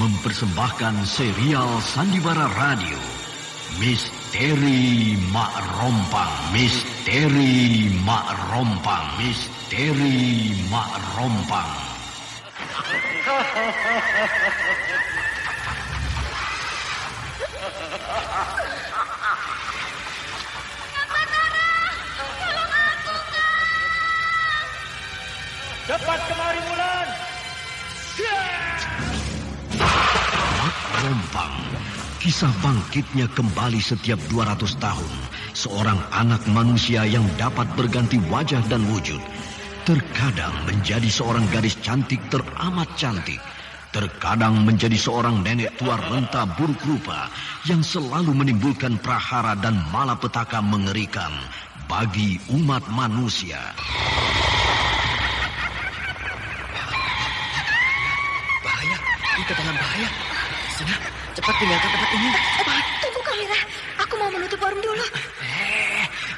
mempersembahkan serial Sandiwara Radio Misteri Mak Rompang. Misteri Mak Rompang. Misteri Mak Rompang. Cepat kemari, Mulan. Mak Rompang. Kisah bangkitnya kembali setiap 200 tahun. Seorang anak manusia yang dapat berganti wajah dan wujud. Terkadang menjadi seorang gadis cantik teramat cantik. Terkadang menjadi seorang nenek tua renta buruk rupa yang selalu menimbulkan prahara dan malapetaka mengerikan bagi umat manusia. Bahaya, kita dalam bahaya. Sudah, cepat tinggalkan tempat ini. Tunggu Kamila, aku mau menutup warung dulu.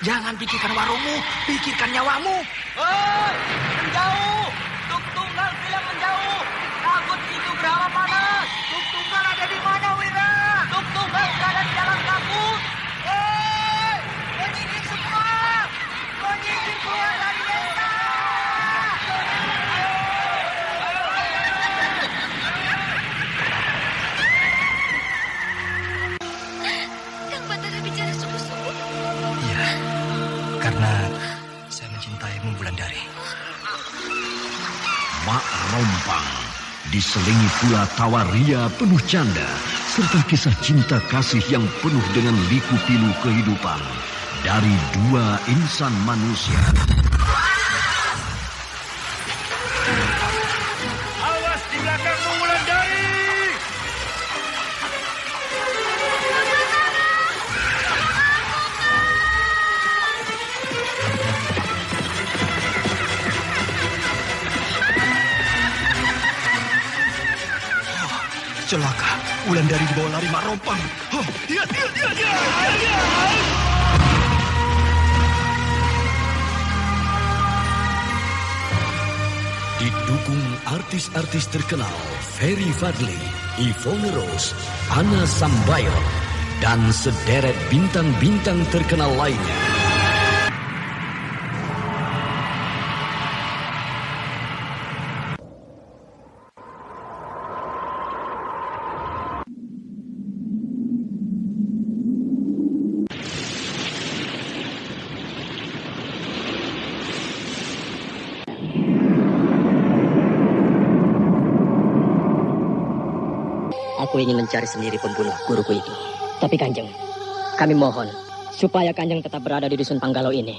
Jangan pikirkan warungmu, pikirkan nyawamu. Hei, menjauh. Tuk Tunggal bilang menjauh. Takut itu berawa panas. Tuk Tunggal ada di mana, Wira? Tuk Tunggal berada di dalam kabut. Hei, menyingkir semua. Menyingkir keluar dari desa. Kang Batara bicara sungguh-sungguh. Iya, karena saya mencintaimu, Wulandari. Mak Rompang diselingi pula tawa ria penuh canda serta kisah cinta kasih yang penuh dengan liku-pilu kehidupan dari dua insan manusia. Awas di belakangmu, Wulandari. Celaka, Wulandari dibawa lari Mak Rompang. Iya. Didukung artis-artis terkenal Ferry Fadli, Yvonne Rose, Anna Sambayon, dan sederet bintang-bintang terkenal lainnya. Aku ingin mencari sendiri pembunuh guruku itu. Tapi Kanjeng, kami mohon supaya Kanjeng tetap berada di dusun Panggalo ini.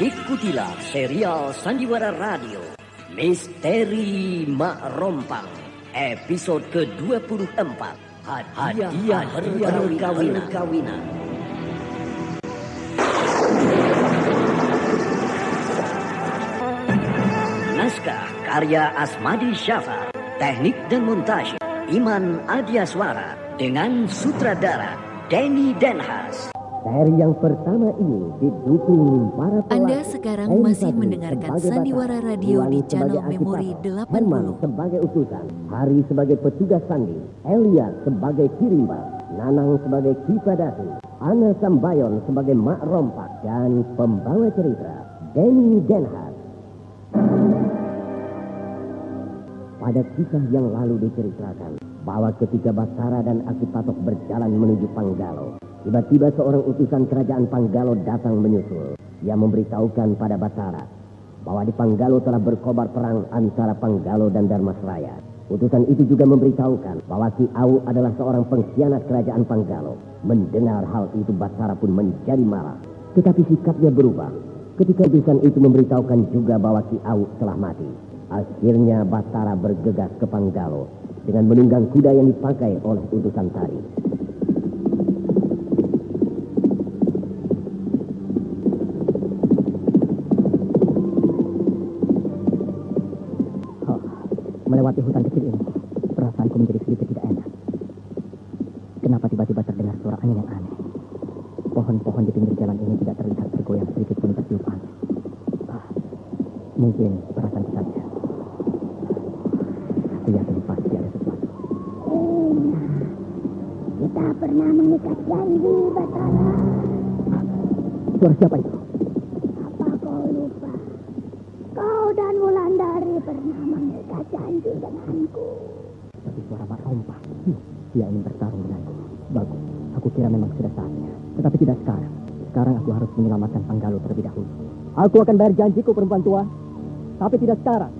Ikutilah serial Sandiwara Radio Misteri Mak Rompang episode ke-24. Hadiah perkawinan. Naskah karya Asmadi Syafar, teknik dan montase Iman Adiaswara dengan sutradara Denny Denhas. Seri yang pertama ini didukung para pelakon. Anda sekarang masih mendengarkan Sandiwara Radio di channel Memori 80. Sebagai utusan, Hari sebagai petugas sandi, Elia sebagai kirimba, Nanang sebagai Kipadasi, Ana Sambayon sebagai Mak Rompak, dan pembawa cerita Denny Denhas. Pada kisah yang lalu diceritakan bahwa ketika Batara dan Aki Patok berjalan menuju Panggalo, tiba-tiba seorang utusan kerajaan Panggalo datang menyusul. Dia memberitahukan pada Batara bahwa di Panggalo telah berkobar perang antara Panggalo dan Darmasraya. Utusan itu juga memberitahukan bahwa Ki Au adalah seorang pengkhianat kerajaan Panggalo. Mendengar hal itu Batara pun menjadi marah. Tetapi sikapnya berubah ketika utusan itu memberitahukan juga bahwa Ki Au telah mati. Akhirnya Batara bergegas ke Panggalo dengan menunggang kuda yang dipakai oleh utusan tadi. Melewati hutan kecil ini, perasaanku menjadi sedikit tidak enak. Kenapa tiba-tiba terdengar suara angin yang aneh? Pohon-pohon di pinggir jalan ini tidak terlihat bergoyang sedikit pun bertiup angin. Mungkin perasaan saja. Aku yakin pasti ada sesuatu. Kita pernah mengikat janji, Batara. Suara siapa itu? Apa kau lupa? Kau dan Wulandari pernah mengikat janji denganku. Seperti suara Mak Rompang. Dia ingin bertarung denganku. Bagus. Aku kira memang sudah saatnya. Tetapi tidak sekarang. Sekarang aku harus menyelamatkan Panggalo terlebih dahulu. Aku akan bayar janjiku, perempuan tua. Tapi tidak sekarang.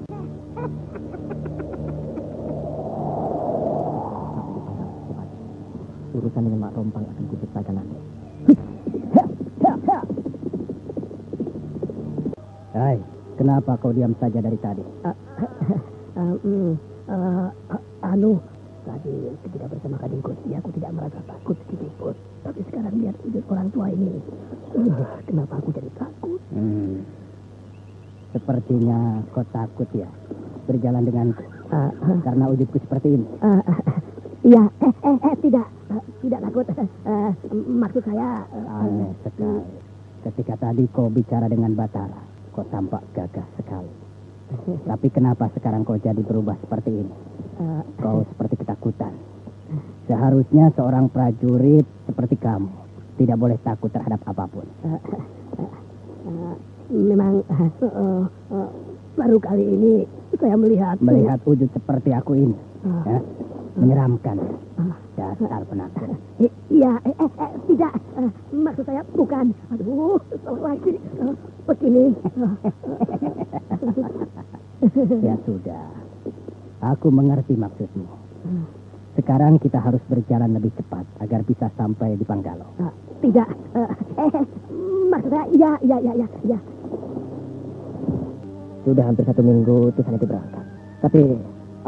Urusan dengan Mak Rompang akan kuselesaikan nanti. Hai, kenapa kau diam saja dari tadi? Tadi ketika bersama Kading Gusti, aku tidak merasa takut sedikitpun. Tapi sekarang lihat wujud orang tua ini. Kenapa aku jadi takut? Sepertinya kau takut ya berjalan denganku. Karena wujudku seperti ini. Iya, tidak takut. Maksud saya... Aneh sekali. Ketika tadi kau bicara dengan Batara, kau tampak gagah sekali. Tapi kenapa sekarang kau jadi berubah seperti ini? Kau seperti ketakutan. Seharusnya seorang prajurit seperti kamu tidak boleh takut terhadap apapun. Memang baru kali ini saya melihat wujud seperti aku ini. Menyeramkan. Dasar penakut. Iya, tidak. Maksud saya bukan. Aduh, salah lagi. Begini. Ya sudah. Aku mengerti maksudmu. Sekarang kita harus berjalan lebih cepat agar bisa sampai di Panggalo. Tidak. Maksud saya, iya. Sudah hampir 1 minggu utusan itu berangkat. Tapi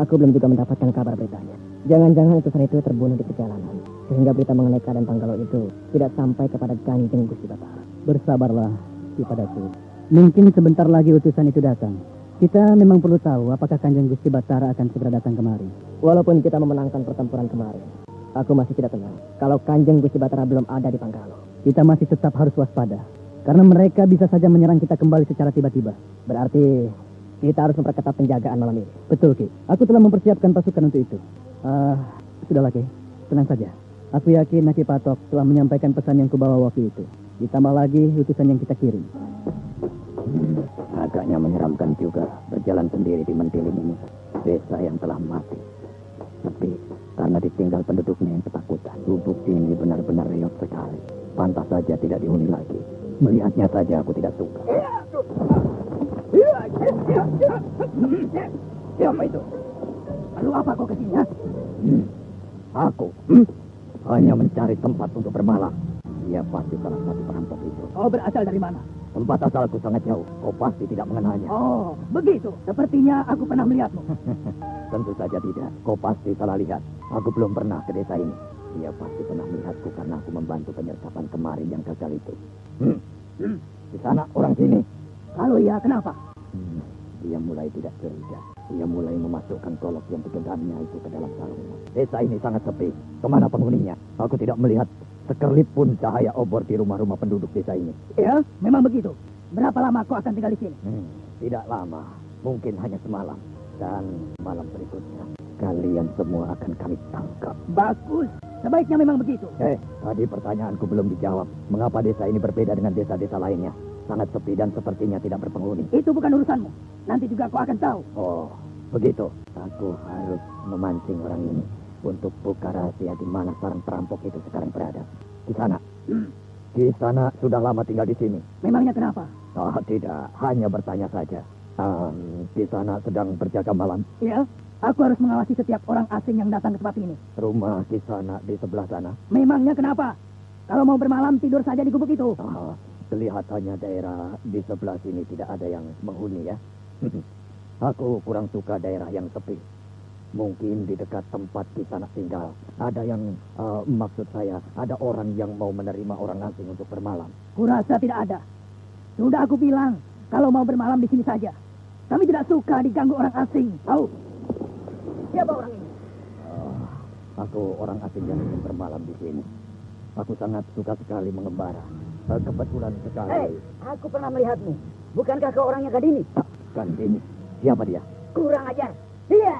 aku belum juga mendapatkan kabar beritanya. Jangan-jangan utusan itu terbunuh di perjalanan. Sehingga berita mengenai keadaan Panggalo itu tidak sampai kepada Kanjeng Gusti Batara. Bersabarlah, Ki Padaku. Mungkin sebentar lagi utusan itu datang. Kita memang perlu tahu apakah Kanjeng Gusti Batara akan segera datang kemari. Walaupun kita memenangkan pertempuran kemarin, aku masih tidak tenang kalau Kanjeng Gusti Batara belum ada di Panggalo. Kita masih tetap harus waspada. Karena mereka bisa saja menyerang kita kembali secara tiba-tiba. Berarti kita harus memperketat penjagaan malam ini. Betul, Ki. Aku telah mempersiapkan pasukan untuk itu. Sudahlah, Ki. Tenang saja. Aku yakin Naki Patok telah menyampaikan pesan yang kubawa waktu itu. Ditambah lagi utusan yang kita kirim. Agaknya menyeramkan juga berjalan sendiri di Mentiling ini. Desa yang telah mati. Tapi karena ditinggal penduduknya yang ketakutan. Lubuk ini benar-benar reot sekali. Pantas saja tidak dihuni lagi. Melihatnya saja aku tidak suka. Siapa itu? Lalu apa kau kesini? Aku hanya mencari tempat untuk bermalam. Dia pasti salah satu perampok itu. Kau berasal dari mana? Tempat asalku sangat jauh. Kau pasti tidak mengenalnya. Oh, begitu. Sepertinya aku pernah melihatmu. Tentu saja tidak. Kau pasti salah lihat. Aku belum pernah ke desa ini. Dia pasti pernah melihatku karena aku membantu penyergapan kemarin yang gagal itu. Di sana orang sini. Kalau iya, kenapa? Dia mulai tidak curiga. Dia mulai memasukkan golok yang digenggamnya itu ke dalam sarungnya. Desa ini sangat sepi. Kemana penghuninya? Aku tidak melihat sekelip pun cahaya obor di rumah-rumah penduduk desa ini. Ya, memang begitu. Berapa lama kau akan tinggal di sini? Tidak lama. Mungkin hanya semalam. Dan malam berikutnya, kalian semua akan kami tangkap. Bagus. Sebaiknya memang begitu. Tadi pertanyaanku belum dijawab. Mengapa desa ini berbeda dengan desa-desa lainnya? Sangat sepi dan sepertinya tidak berpenghuni. Itu bukan urusanmu. Nanti juga kau akan tahu. Oh, begitu. Aku harus memancing orang ini untuk buka rahasia di mana sarang perampok itu sekarang berada. Di sana. Di sana sudah lama tinggal di sini. Memangnya kenapa? Oh, tidak. Hanya bertanya saja. Di sana sedang berjaga malam. Iya. Aku harus mengawasi setiap orang asing yang datang ke tempat ini. Rumah di sana, di sebelah sana. Memangnya kenapa? Kalau mau bermalam, tidur saja di gubuk itu. Kelihatannya daerah di sebelah sini tidak ada yang menghuni ya. Aku kurang suka daerah yang sepi. Mungkin di dekat tempat di sana tinggal. Ada yang, maksud saya, ada orang yang mau menerima orang asing untuk bermalam. Kurasa tidak ada. Sudah aku bilang, kalau mau bermalam di sini saja. Kami tidak suka diganggu orang asing, tahu? Siapa orang ini? Aku orang asing yang ingin bermalam di sini. Aku sangat suka sekali mengembara. Kebetulan sekali. Aku pernah melihatmu. Bukankah kau orangnya Gadini? Gandini, siapa dia? Kurang ajar. Dia.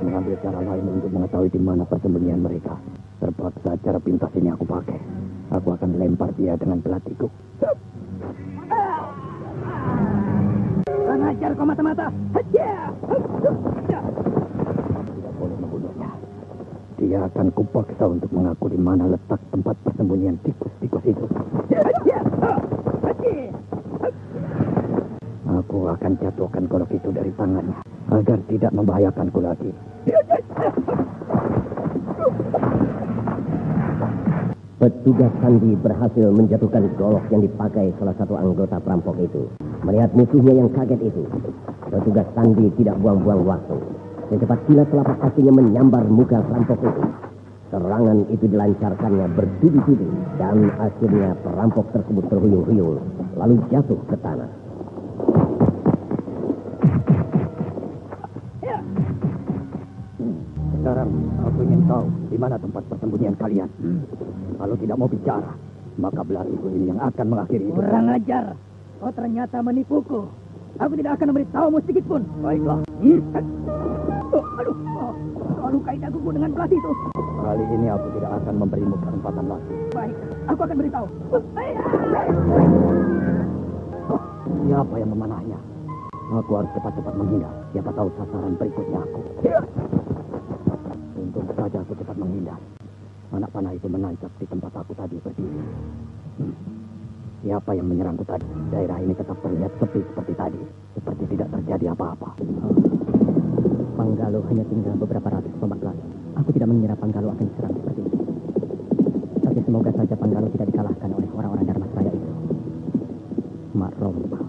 Mengambil cara lain untuk mengetahui di mana persembunyian mereka. Terpaksa cara pintas ini aku pakai. Aku akan lempar dia dengan belatiku. Kurang ajar kau mata-mata. Tidak boleh membunuhnya. Dia akan kupaksa untuk mengaku di mana letak tempat persembunyian tikus-tikus itu. Aku akan jatuhkan golok itu dari tangannya agar tidak membahayakanku lagi. Petugas sandi berhasil menjatuhkan golok yang dipakai salah satu anggota perampok itu. Melihat musuhnya yang kaget itu, petugas sandi tidak buang-buang waktu. Secepat kilat telapak kakinya menyambar muka perampok itu. Serangan itu dilancarkannya bertubi-tubi dan akhirnya perampok tersebut terhuyung-huyung lalu jatuh ke tanah. Sekarang aku ingin tahu di mana tempat persembunyian kalian. Kalau tidak mau bicara, maka belatiku ini yang akan mengakhiri hidup. Kurang ajar. Kau ternyata menipuku. Aku tidak akan memberitahumu sedikit pun. Baiklah. Aduh, kau lukai daguku dengan belati itu. Kali ini aku tidak akan memberimu kesempatan lagi. Baik, aku akan beritahu. Siapa yang memanahnya? Aku harus cepat-cepat menghindar. Siapa tahu sasaran berikutnya aku. Untung saja aku cepat menghindar. Anak panah itu menancap di tempat aku tadi berdiri. Siapa yang menyerangku tadi? Daerah ini tetap terlihat sepi seperti tadi. Seperti tidak terjadi apa-apa. Panggalo hanya tinggal beberapa ratus tombak lagi. Aku tidak mengira Panggalo akan diserang seperti ini. Tapi semoga saja Panggalo tidak dikalahkan oleh orang-orang Dharmasraya itu. Mak Rompang.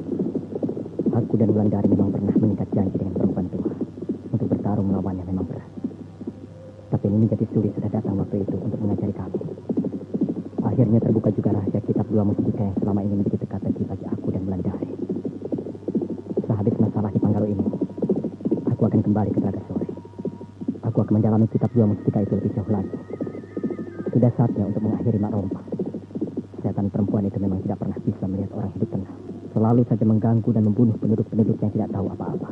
Aku dan Wulandari memang pernah mengikat janji dengan perempuan tua. Untuk bertarung melawannya memang berat. Tapi ini menjadi sulit sudah datang waktu itu untuk mengajari kami. Akhirnya terbuka juga rahasia kitab Dua Mustika yang selama ini menjadi teka-teki bagi aku dan Wulandari. Sehabis masalah di Panggalo ini, aku akan kembali ke Tragasore. Aku akan mendalami kitab Dua Mustika itu lebih jauh lagi. Sudah saatnya untuk mengakhiri Mak Rompang. Setan perempuan itu memang tidak pernah bisa melihat orang hidup tenang. Selalu saja mengganggu dan membunuh penduduk-penduduk yang tidak tahu apa-apa.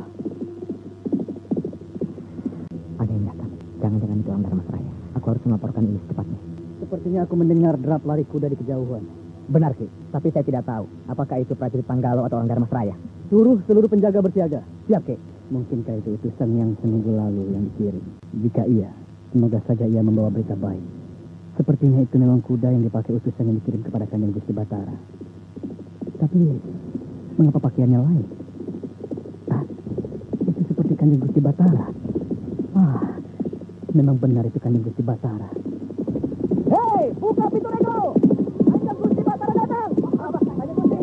Ada yang datang. Jangan-jangan itu orang Dharmasraya. Aku harus melaporkan ini secepatnya. Sepertinya aku mendengar derap lari kuda di kejauhan. Benar, Ki. Tapi saya tidak tahu apakah itu prajurit Panggalo atau orang Dharmasraya. Suruh seluruh penjaga bersiaga. Siap, Ki. Mungkinkah itu utusan yang seminggu lalu yang dikirim? Jika iya, semoga saja ia membawa berita baik. Sepertinya itu memang kuda yang dipakai utusan yang dikirim kepada Kanjeng Gusti Batara. Tapi mengapa pakaiannya lain? Itu seperti Kanjeng Gusti Batara. Memang benar itu Kanjeng Gusti Batara. Hei, buka pintu nego! Kanjeng Gusti Batara datang! Kanjeng Gusti!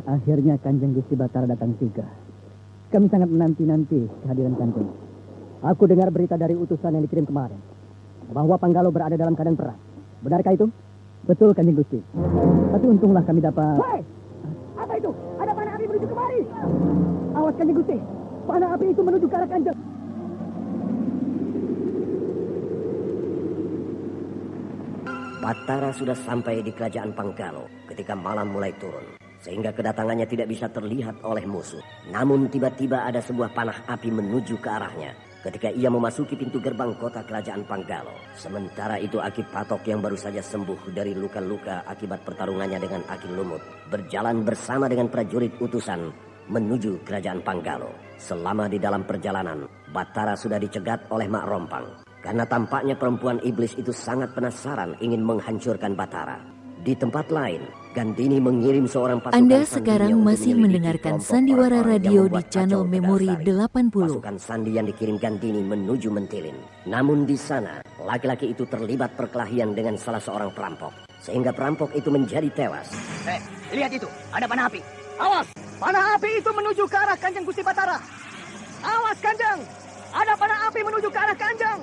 Akhirnya Kanjeng Gusti Batara datang juga. Kami sangat menanti-nanti kehadiran Kanjeng. Aku dengar berita dari utusan yang dikirim kemarin, bahwa Panggalo berada dalam keadaan perang. Benarkah itu? Betul, Kanjeng Gusti. Tapi untunglah kami dapat... Hei! Apa itu? Ada panah api menuju kemari! Awas, Kanjeng Gusti! Panah api itu menuju ke arah Kanjeng. Batara sudah sampai di kerajaan Panggalo ketika malam mulai turun. Sehingga kedatangannya tidak bisa terlihat oleh musuh. Namun tiba-tiba ada sebuah panah api menuju ke arahnya ketika ia memasuki pintu gerbang kota kerajaan Panggalo. Sementara itu Aki Patok yang baru saja sembuh dari luka-luka akibat pertarungannya dengan Aki Lumut berjalan bersama dengan prajurit utusan menuju kerajaan Panggalo. Selama di dalam perjalanan, Batara sudah dicegat oleh Mak Rompang. Karena tampaknya perempuan iblis itu sangat penasaran ingin menghancurkan Batara. Di tempat lain, Gandini mengirim seorang pasukan. Anda sekarang masih mendengarkan Sandiwara Radio di channel Memori 80. Pasukan sandi yang dikirim Gandini menuju Mentilin. Namun di sana, laki-laki itu terlibat perkelahian dengan salah seorang perampok. Sehingga perampok itu menjadi tewas. Lihat itu, ada panah api. Awas, panah api itu menuju ke arah Kanjeng Gusti Batara. Awas, Kanjeng, ada panah api menuju ke arah Kanjeng.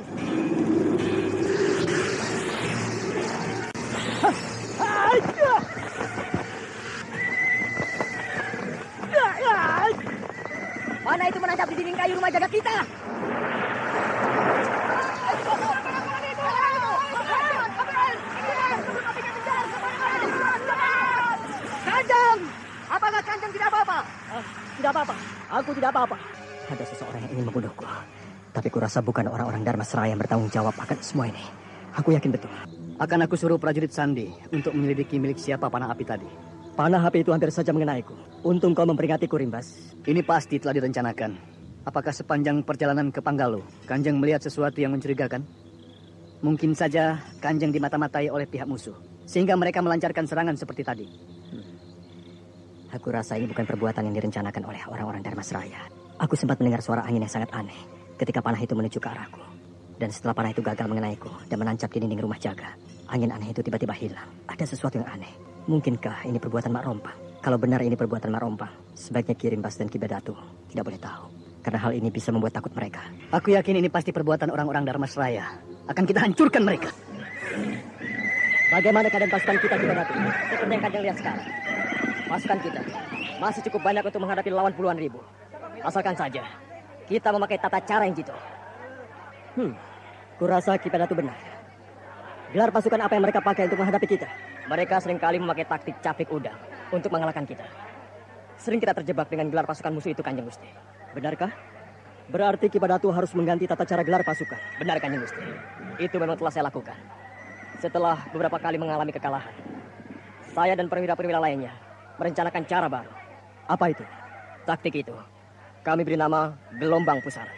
aku tidak apa-apa. Ada seseorang yang ingin membunuhku. Tapi kurasa bukan orang-orang Dharma Seraya yang bertanggung jawab akan semua ini. Aku yakin betul. Akan aku suruh prajurit Sandi untuk menyelidiki milik siapa panah api tadi. Panah api itu hampir saja mengenaiku. Untung kau memperingatiku, Rimbas. Ini pasti telah direncanakan. Apakah sepanjang perjalanan ke Panggalo, Kanjeng melihat sesuatu yang mencurigakan? Mungkin saja Kanjeng dimata-matai oleh pihak musuh, sehingga mereka melancarkan serangan seperti tadi. Aku rasa ini bukan perbuatan yang direncanakan oleh orang-orang Dharma Seraya. Aku sempat mendengar suara angin yang sangat aneh ketika panah itu menuju ke arahku. Dan setelah panah itu gagal mengenaiku dan menancap di dinding rumah jaga, angin aneh itu tiba-tiba hilang. Ada sesuatu yang aneh. Mungkinkah ini perbuatan Mak Rompang? Kalau benar ini perbuatan Mak Rompang, sebaiknya Ki Rimbas dan Ki Badatu tidak boleh tahu. Karena hal ini bisa membuat takut mereka. Aku yakin ini pasti perbuatan orang-orang Dharma Seraya. Akan kita hancurkan mereka. Bagaimana keadaan pasukan kita, Ki Badatu? Seperti yang Kanjeng lihat sekarang. Pasukan kita masih cukup banyak untuk menghadapi lawan puluhan ribu. Asalkan saja kita memakai tata cara yang jitu. Kurasa Ki Badatu benar. Gelar pasukan apa yang mereka pakai untuk menghadapi kita? Mereka seringkali memakai taktik capik udang untuk mengalahkan kita. Sering kita terjebak dengan gelar pasukan musuh itu, Kanjeng Gusti. Benarkah? Berarti Ki Badatu harus mengganti tata cara gelar pasukan. Benar, Kanjeng Gusti. Itu memang telah saya lakukan. Setelah beberapa kali mengalami kekalahan, saya dan perwira-perwira lainnya merencanakan cara baru. Apa itu? Taktik itu kami beri nama gelombang pusaran.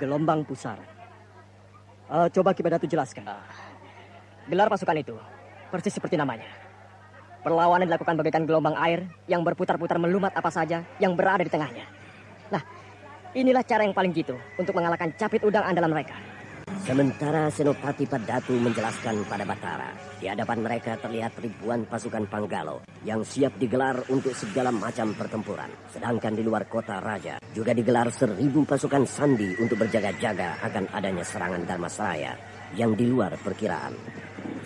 Gelombang pusaran. Coba Ki Badatu jelaskan. Gelar pasukan itu persis seperti namanya. Perlawanan dilakukan bagaikan gelombang air yang berputar-putar melumat apa saja yang berada di tengahnya. Nah, inilah cara yang paling jitu untuk mengalahkan capit udang andalan mereka. Sementara Senopati Badatu menjelaskan pada Batara, di hadapan mereka terlihat ribuan pasukan Panggalo yang siap digelar untuk segala macam pertempuran. Sedangkan di luar kota raja juga digelar 1000 pasukan Sandi untuk berjaga-jaga akan adanya serangan Dharma Seraya yang di luar perkiraan.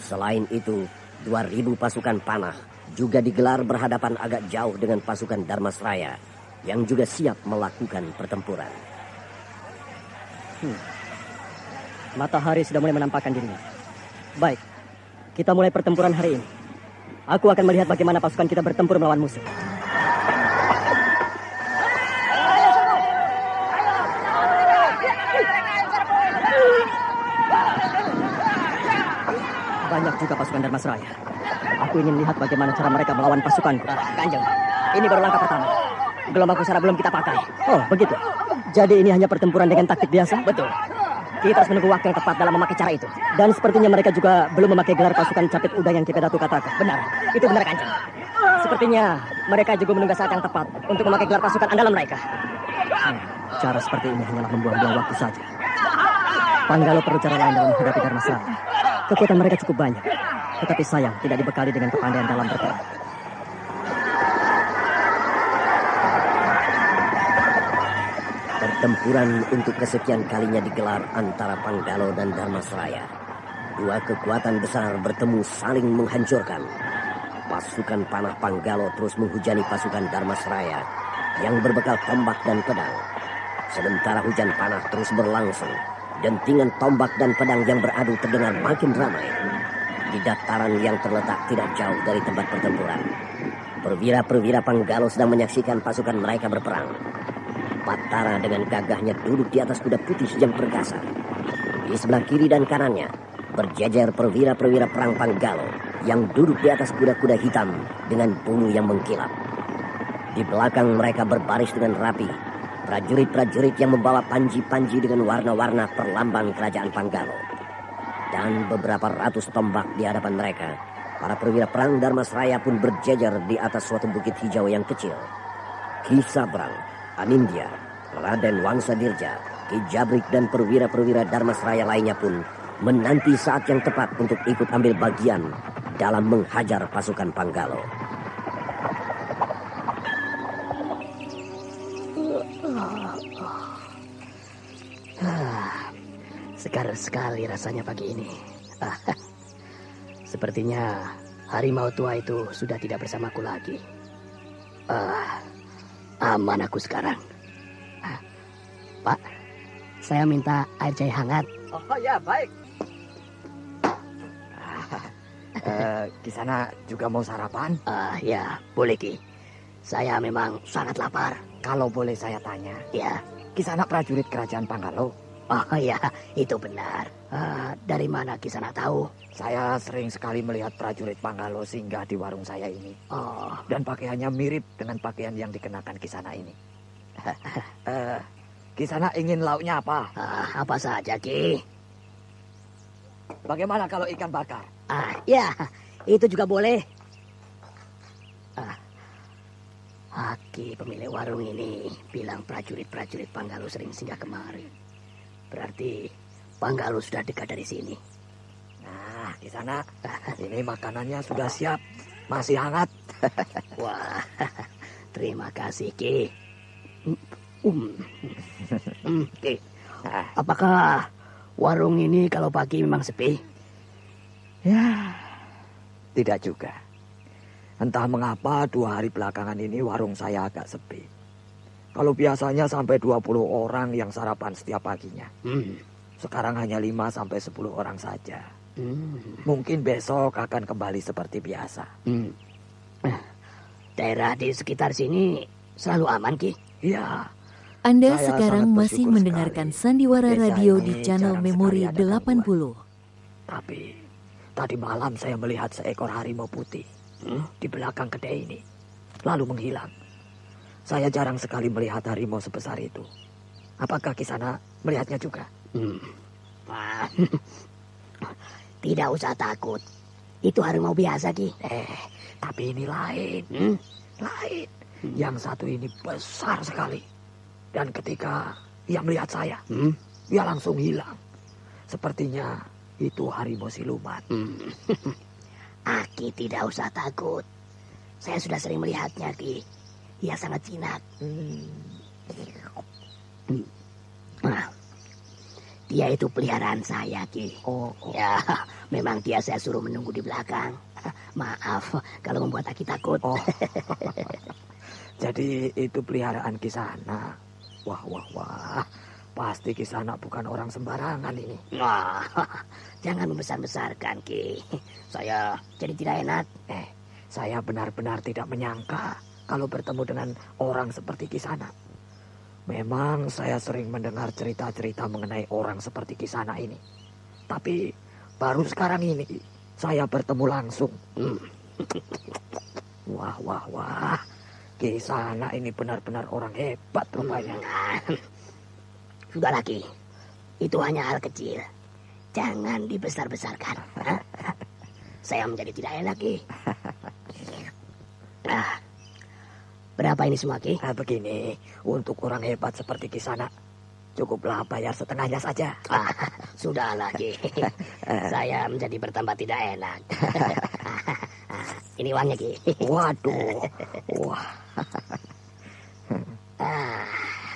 Selain itu, 2000 pasukan panah juga digelar berhadapan agak jauh dengan pasukan Dharma Seraya yang juga siap melakukan pertempuran. Matahari sudah mulai menampakkan dirinya. Baik, kita mulai pertempuran hari ini. Aku akan melihat bagaimana pasukan kita bertempur melawan musuh. Banyak juga pasukan Dharma Seraya. Aku ingin lihat bagaimana cara mereka melawan pasukanku. Kanjeng, ini baru langkah pertama. Gelombang pusara belum kita pakai. Oh, begitu. Jadi ini hanya pertempuran dengan taktik biasa? Betul. Kita harus menunggu waktu yang tepat dalam memakai cara itu. Dan sepertinya mereka juga belum memakai gelar pasukan capit udang yang Ki Badatu katakan. Benar, itu benar, Kanjeng. Sepertinya mereka juga menunggu saat yang tepat untuk memakai gelar pasukan andalan mereka. Cara seperti ini hanyalah membuang-buang waktu saja. Panggalo perlu cara lain dalam menghadapi Dharma Seraya. Kekuatan mereka cukup banyak, tetapi sayang tidak dibekali dengan kepandaian dalam berperang. Pertempuran untuk kesekian kalinya digelar antara Panggalo dan Dharma Seraya. Dua kekuatan besar bertemu saling menghancurkan. Pasukan panah Panggalo terus menghujani pasukan Dharma Seraya yang berbekal tombak dan pedang. Sementara hujan panah terus berlangsung, dentingan tombak dan pedang yang beradu terdengar makin ramai. Di dataran yang terletak tidak jauh dari tempat pertempuran, perwira-perwira Panggalo sedang menyaksikan pasukan mereka berperang. Batara dengan gagahnya duduk di atas kuda putih yang perkasa. Di sebelah kiri dan kanannya berjejer perwira-perwira perang Panggalo yang duduk di atas kuda-kuda hitam dengan bulu yang mengkilap. Di belakang mereka berbaris dengan rapi prajurit-prajurit yang membawa panji-panji dengan warna-warna perlambang kerajaan Panggalo. Dan beberapa ratus tombak di hadapan mereka, para perwira perang Dharma Seraya pun berjejer di atas suatu bukit hijau yang kecil. Ki Sabrang, Anindya, Raden Wangsa Dirja, Ki Jabrik dan perwira-perwira Dharma Seraya lainnya pun menanti saat yang tepat untuk ikut ambil bagian dalam menghajar pasukan Panggalo. Segar sekali rasanya pagi ini. Sepertinya harimau tua itu sudah tidak bersamaku lagi. Aman aku sekarang. Pak, saya minta air jahe hangat. Oh ya, baik. Di sana juga mau sarapan? Ya, boleh Ki. Saya memang sangat lapar. Kalau boleh saya tanya, Ya, Kisanak prajurit kerajaan Panggalo. oh ya, itu benar. Dari mana Kisanak tahu? Saya sering sekali melihat prajurit Panggalo singgah di warung saya ini. Oh, Dan pakaiannya mirip dengan pakaian yang dikenakan Kisanak ini. Kisanak ingin lauknya apa? apa saja, Ki? Bagaimana kalau ikan bakar? Ya, itu juga boleh. Aki pemilik warung ini bilang prajurit-prajurit Panggalo sering singgah kemari. Berarti Panggalo sudah dekat dari sini. Nah, Kisanak, ini makanannya sudah siap. Masih hangat. Wah, terima kasih, Ki. Ki, apakah warung ini kalau pagi memang sepi? Ya, tidak juga. Entah mengapa 2 hari belakangan ini warung saya agak sepi. Kalau biasanya sampai 20 orang yang sarapan setiap paginya. Sekarang hanya 5 sampai 10 orang saja. Mungkin besok akan kembali seperti biasa. Daerah di sekitar sini selalu aman, Ki? Iya. Anda Saya sekarang sangat masih bersyukur mendengarkan sekali. Sandiwara Desa Radio ini di channel jarang Memori sekali ada 80. Tapi tadi malam saya melihat seekor harimau putih di belakang kedai ini. Lalu menghilang. Saya jarang sekali melihat harimau sebesar itu. Apakah Kisanak melihatnya juga? Tidak usah takut. Itu harimau biasa, Ki. Tapi ini lain. Lain. Yang satu ini besar sekali. Dan ketika ia melihat saya, ia langsung hilang. Sepertinya itu harimau siluman. Aki tidak usah takut. Saya sudah sering melihatnya, Ki. Ia sangat jinak. Dia itu peliharaan saya, Ki. Ya, memang dia saya suruh menunggu di belakang. Maaf kalau membuat Aki takut. Jadi itu peliharaan Kisanak. Wah. Pasti Kisanak bukan orang sembarangan ini. Wah, jangan membesar-besarkan, Ki. Saya jadi tidak enak. Saya benar-benar tidak menyangka kalau bertemu dengan orang seperti Kisanak. Memang saya sering mendengar cerita-cerita mengenai orang seperti Kisanak ini. Tapi baru sekarang ini saya bertemu langsung. Wah. Kisanak ini benar-benar orang hebat rupanya. Sudah lagi, itu hanya hal kecil. Jangan dibesar-besarkan. Saya menjadi tidak enak, Ki. Berapa ini semua, Ki? Begini, untuk orang hebat seperti Kisanak, cukuplah bayar setengahnya saja. Sudah lagi. Saya menjadi bertambah tidak enak. Ini uangnya, Ki. Waduh. Wah.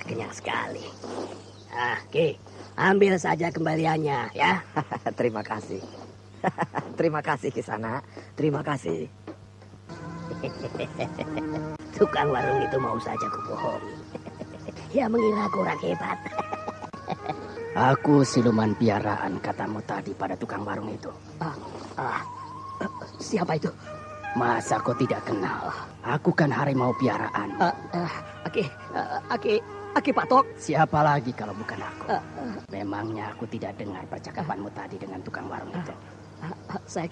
Kenyang sekali. Ki, ambil saja kembaliannya, ya. Terima kasih. Terima kasih Kisanak. Terima kasih. Tukang warung itu mau saja kubohongi. Ya mengira aku orang hebat. Aku siluman piaraan, katamu tadi pada tukang warung itu. Siapa itu? Masa kau tidak kenal? Aku kan harimau piaraan. Aki Patok. Siapa lagi kalau bukan aku? Memangnya aku tidak dengar percakapanmu tadi dengan tukang warung itu? Saya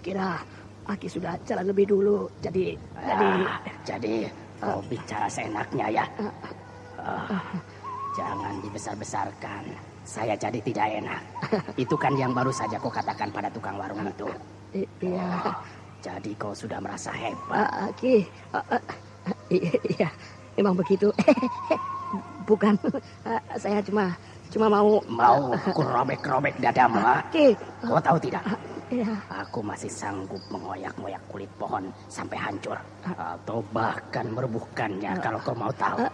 kira Aki sudah jalan lebih dulu. Jadi kau bicara seenaknya ya. Jangan dibesar-besarkan. Saya jadi tidak enak. Itu kan yang baru saja kau katakan pada tukang warung itu. Iya. Jadi kau sudah merasa hebat. Aki. Iya. Memang begitu. Bukan. Saya cuma mau kurobek-robek dadamu. Kau tahu tidak? Iya. Aku masih sanggup mengoyak-ngoyak kulit pohon sampai hancur. Atau bahkan merubuhkannya kalau kau mau tahu.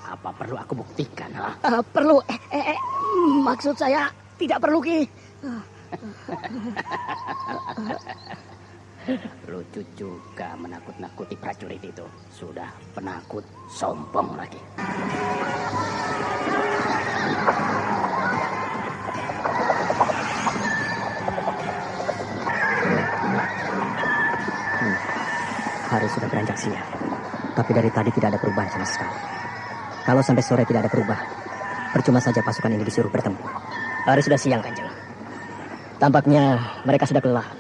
Apa perlu aku buktikan? Perlu. Maksud saya tidak perlu, Ki. Lucu juga menakut-nakuti prajurit itu. Sudah penakut, sombong lagi. Hari sudah beranjak siang. Tapi dari tadi tidak ada perubahan sama sekali. Kalau sampai sore tidak ada perubahan, percuma saja pasukan ini disuruh bertempur. Hari sudah siang, Kanjeng. Tampaknya mereka sudah kelelahan.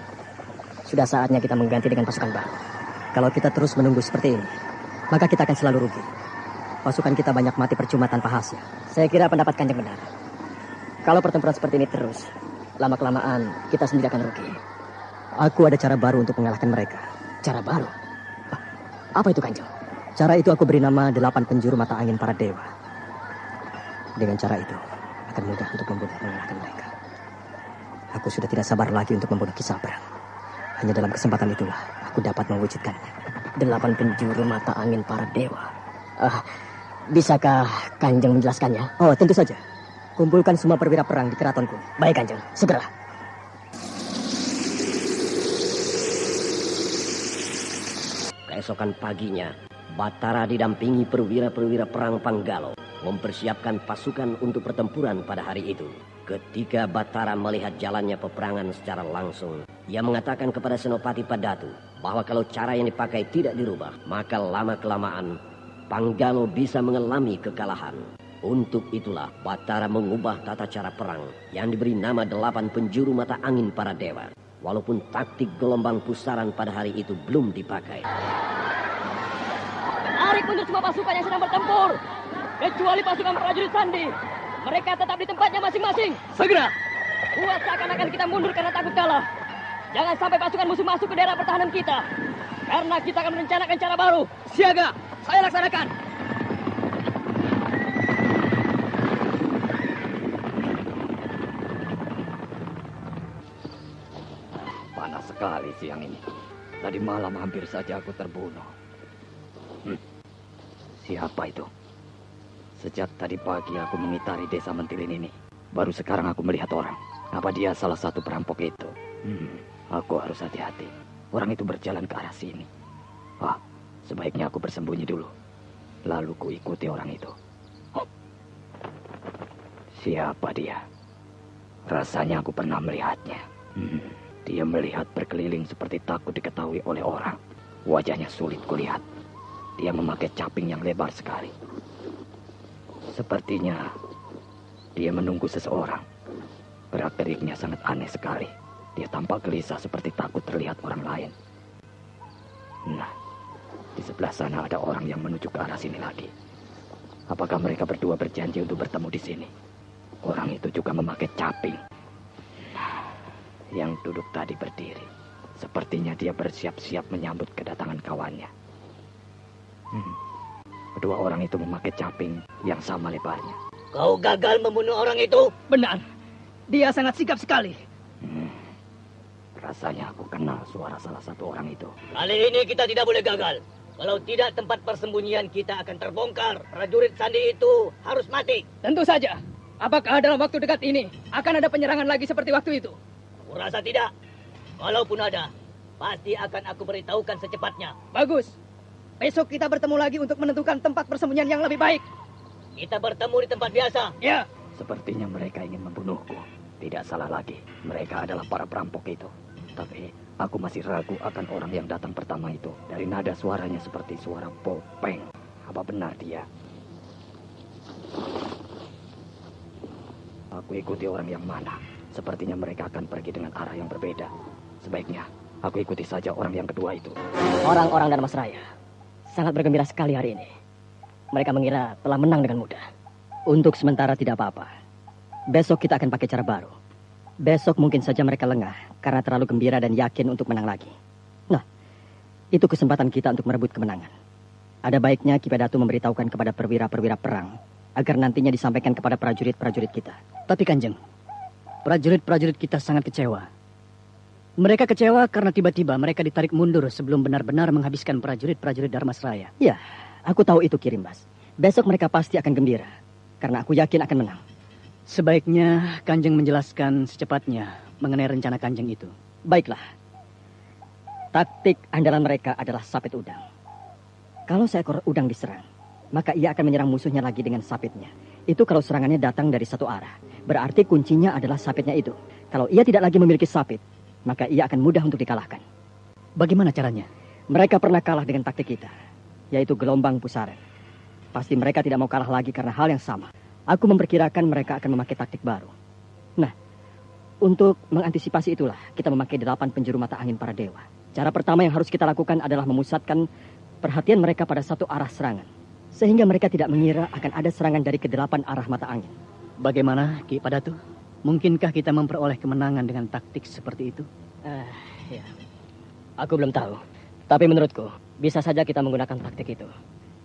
Sudah saatnya kita mengganti dengan pasukan baru. Kalau kita terus menunggu seperti ini, maka kita akan selalu rugi. Pasukan kita banyak mati percuma tanpa hasil. Saya kira pendapat Kanjeng benar. Kalau pertempuran seperti ini terus, lama-kelamaan kita sendiri akan rugi. Aku ada cara baru untuk mengalahkan mereka. Cara baru? Apa itu, Kanjeng? Cara itu aku beri nama 8 penjuru mata angin para dewa. Dengan cara itu, akan mudah untuk mengalahkan mereka. Aku sudah tidak sabar lagi untuk membunuh Kisabrang. Hanya dalam kesempatan itulah aku dapat mewujudkannya. 8 penjuru mata angin para dewa. Bisakah Kanjeng menjelaskannya? Oh, tentu saja. Kumpulkan semua perwira perang di keratonku. Baik, Kanjeng. Segera. Keesokan paginya, Batara didampingi perwira-perwira perang Panggalo mempersiapkan pasukan untuk pertempuran pada hari itu. Ketika Batara melihat jalannya peperangan secara langsung, ia mengatakan kepada Senopati Padatu bahwa kalau cara yang dipakai tidak dirubah, maka lama-kelamaan Panggalo bisa mengalami kekalahan. Untuk itulah Batara mengubah tata cara perang yang diberi nama 8 penjuru mata angin para dewa. Walaupun taktik gelombang pusaran pada hari itu belum dipakai. Tarik mundur semua pasukan yang sedang bertempur. Kecuali pasukan prajurit Sandi. Mereka tetap di tempatnya masing-masing. Segera. Buat seakan-akan kita mundur karena takut kalah. Jangan sampai pasukan musuh masuk ke daerah pertahanan kita. Karena kita akan merencanakan cara baru. Siaga. Saya laksanakan. Panas sekali siang ini. Tadi malam hampir saja aku terbunuh. Siapa itu? Sejak tadi pagi aku mengitari desa Mentilin ini. Baru sekarang aku melihat orang. Apa dia salah satu perampok itu? Aku harus hati-hati. Orang itu berjalan ke arah sini. Sebaiknya aku bersembunyi dulu. Lalu ku ikuti orang itu. Siapa dia? Rasanya aku pernah melihatnya. Dia melihat berkeliling seperti takut diketahui oleh orang. Wajahnya sulit kulihat. Dia memakai caping yang lebar sekali. Sepertinya dia menunggu seseorang. Gerak-geriknya sangat aneh sekali. Dia tampak gelisah seperti takut terlihat orang lain. Nah, di sebelah sana ada orang yang menuju ke arah sini lagi. Apakah mereka berdua berjanji untuk bertemu di sini? Orang itu juga memakai caping. Yang duduk tadi berdiri. Sepertinya dia bersiap-siap menyambut kedatangan kawannya. Kedua orang itu memakai caping yang sama lebarnya. Kau gagal membunuh orang itu? Benar. Dia sangat sigap sekali. Rasanya aku kenal suara salah satu orang itu. Kali ini kita tidak boleh gagal. Kalau tidak, tempat persembunyian kita akan terbongkar. Prajurit Sandi itu harus mati. Tentu saja. Apakah dalam waktu dekat ini akan ada penyerangan lagi seperti waktu itu? Aku rasa tidak. Walaupun ada, pasti akan aku beritahukan secepatnya. Bagus. Besok kita bertemu lagi untuk menentukan tempat persembunyian yang lebih baik. Kita bertemu di tempat biasa. Ya. Sepertinya mereka ingin membunuhku. Tidak salah lagi. Mereka adalah para perampok itu. Tapi aku masih ragu akan orang yang datang pertama itu. Dari nada suaranya seperti suara Popeng. Apa benar dia? Aku ikuti orang yang mana. Sepertinya mereka akan pergi dengan arah yang berbeda. Sebaiknya aku ikuti saja orang yang kedua itu. Orang-orang Dharmasraya sangat bergembira sekali hari ini. Mereka mengira telah menang dengan mudah. Untuk sementara tidak apa-apa. Besok kita akan pakai cara baru. Besok mungkin saja mereka lengah karena terlalu gembira dan yakin untuk menang lagi. Nah, itu kesempatan kita untuk merebut kemenangan. Ada baiknya Ki Padatu memberitahukan kepada perwira-perwira perang agar nantinya disampaikan kepada prajurit-prajurit kita. Tapi Kanjeng, prajurit-prajurit kita sangat kecewa. Mereka kecewa karena tiba-tiba mereka ditarik mundur sebelum benar-benar menghabiskan prajurit-prajurit Dharmasraya. Ya, aku tahu itu Kirimbas. Besok mereka pasti akan gembira karena aku yakin akan menang. Sebaiknya Kanjeng menjelaskan secepatnya mengenai rencana Kanjeng itu. Baiklah. Taktik andalan mereka adalah sapit udang. Kalau seekor udang diserang, maka ia akan menyerang musuhnya lagi dengan sapitnya. Itu kalau serangannya datang dari satu arah. Berarti kuncinya adalah sapitnya itu. Kalau ia tidak lagi memiliki sapit, maka ia akan mudah untuk dikalahkan. Bagaimana caranya? Mereka pernah kalah dengan taktik kita. yaitu gelombang pusaran. Pasti mereka tidak mau kalah lagi karena hal yang sama. Aku memperkirakan mereka akan memakai taktik baru. Nah, untuk mengantisipasi itulah kita memakai 8 penjuru mata angin para dewa. Cara pertama yang harus kita lakukan adalah memusatkan perhatian mereka pada satu arah serangan. Sehingga mereka tidak mengira akan ada serangan dari ke-8 arah mata angin. Bagaimana, Ki Padatu? Mungkinkah kita memperoleh kemenangan dengan taktik seperti itu? Ya. Aku belum tahu. Tapi menurutku, bisa saja kita menggunakan taktik itu.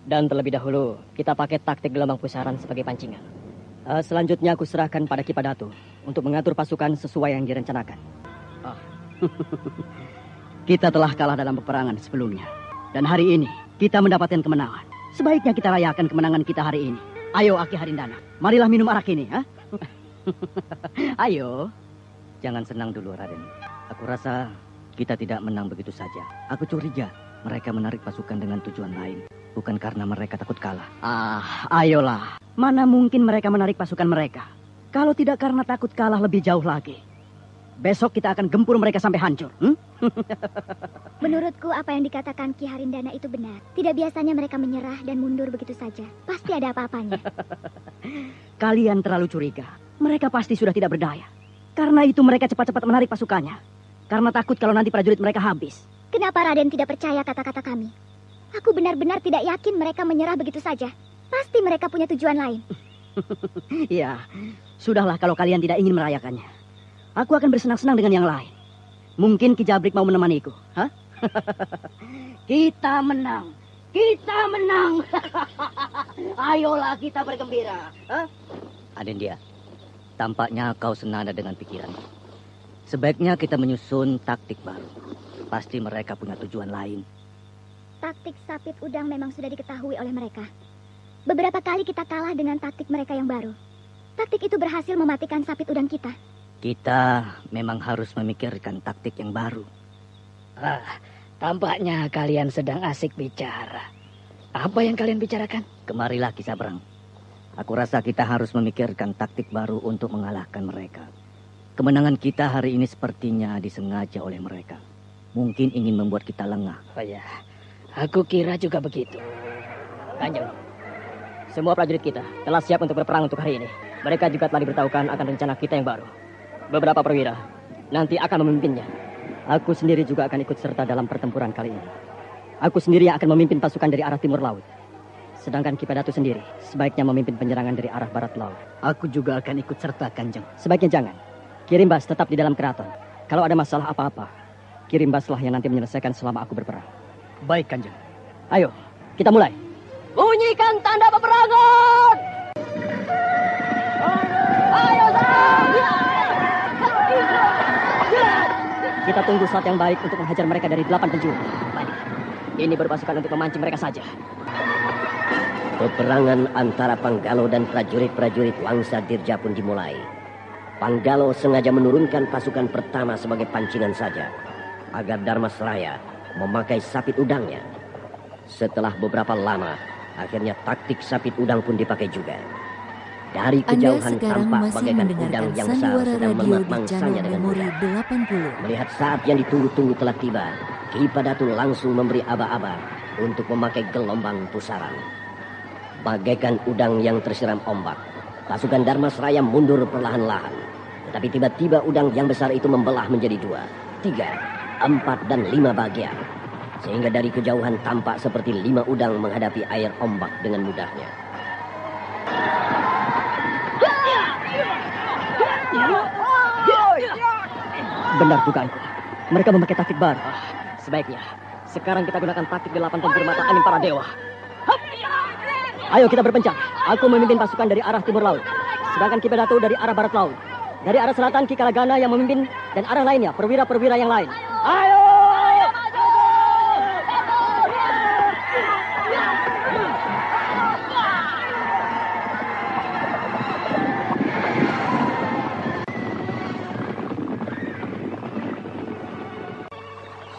Dan terlebih dahulu, kita pakai taktik gelombang pusaran sebagai pancingan. Selanjutnya aku serahkan pada Ki Padatu untuk mengatur pasukan sesuai yang direncanakan. Kita telah kalah dalam peperangan sebelumnya. Dan hari ini, kita mendapatkan kemenangan. Sebaiknya kita rayakan kemenangan kita hari ini. Ayo, Aki Harindana. Marilah minum arak ini, ha? Ayo. Jangan senang dulu, Raden. Aku rasa kita tidak menang begitu saja. Aku curiga mereka menarik pasukan dengan tujuan lain. Bukan karena mereka takut kalah. Ayolah. Mana mungkin mereka menarik pasukan mereka. Kalau tidak karena takut kalah lebih jauh lagi. Besok kita akan gempur mereka sampai hancur. Menurutku apa yang dikatakan Ki Harindana itu benar. Tidak biasanya mereka menyerah dan mundur begitu saja. Pasti ada apa-apanya. Kalian terlalu curiga. Mereka pasti sudah tidak berdaya. Karena itu mereka cepat-cepat menarik pasukannya. Karena takut kalau nanti prajurit mereka habis. Kenapa Raden tidak percaya kata-kata kami? Aku benar-benar tidak yakin mereka menyerah begitu saja. Pasti mereka punya tujuan lain. Ya, sudahlah kalau kalian tidak ingin merayakannya. Aku akan bersenang-senang dengan yang lain. Mungkin Ki Jabrik mau menemaniku. Hah? Kita menang. Kita menang. Ayolah kita bergembira. Adendia, tampaknya kau senada dengan pikiran. Sebaiknya kita menyusun taktik baru. Pasti mereka punya tujuan lain. Taktik sapit udang memang sudah diketahui oleh mereka. Beberapa kali kita kalah dengan taktik mereka yang baru. Taktik itu berhasil mematikan sapit udang kita. Kita memang harus memikirkan taktik yang baru. Tampaknya kalian sedang asik bicara. Apa yang kalian bicarakan? Kemarilah Ki Sabrang. Aku rasa kita harus memikirkan taktik baru untuk mengalahkan mereka. Kemenangan kita hari ini sepertinya disengaja oleh mereka. Mungkin ingin membuat kita lengah. Oh ya, aku kira juga begitu. Kanjeng, semua prajurit kita telah siap untuk berperang untuk hari ini. Mereka juga telah diberitahukan akan rencana kita yang baru. Beberapa perwira nanti akan memimpinnya. Aku sendiri juga akan ikut serta dalam pertempuran kali ini. Aku sendiri yang akan memimpin pasukan dari arah timur laut. Sedangkan Ki Padatu sendiri sebaiknya memimpin penyerangan dari arah barat laut. Aku juga akan ikut serta, Kanjeng. Sebaiknya jangan. Kirimbas tetap di dalam keraton. Kalau ada masalah apa-apa, Kirimbaslah yang nanti menyelesaikan selama aku berperang. Baik, Kanjeng. Ayo, kita mulai. Bunyikan tanda peperangan! Ayo, kita tunggu saat yang baik untuk menghajar mereka dari 8 penjuru. Baik. Ini berpasukan untuk memancing mereka saja. Peperangan antara Panggalo dan prajurit-prajurit Wangsa Dirja pun dimulai. Panggalo sengaja menurunkan pasukan pertama sebagai pancingan saja, agar Darmasraya memakai sapit udangnya. Setelah beberapa lama, akhirnya taktik sapit udang pun dipakai juga. Dari kejauhan tampak bagaikan udang yang besar sedang memangsanya dengan mudah. Melihat saat yang ditunggu-tunggu telah tiba, Ki Padatu langsung memberi aba-aba untuk memakai gelombang pusaran. Bagaikan udang yang tersiram ombak, pasukan Darmasraya mundur perlahan-lahan. Tetapi tiba-tiba udang yang besar itu membelah menjadi 2, 3, 4, dan 5 bagian. Sehingga dari kejauhan tampak seperti 5 udang menghadapi air ombak dengan mudahnya. Benar dugaanku. Mereka memakai taktik baru. Sebaiknya sekarang kita gunakan taktik 8 penjuru mata angin para dewa. Ayo kita berpencang. Aku memimpin pasukan dari arah timur laut, sedangkan Ki Padatu dari arah barat laut. Dari arah selatan Ki Kalagana yang memimpin, dan arah lainnya perwira-perwira yang lain. Ayo!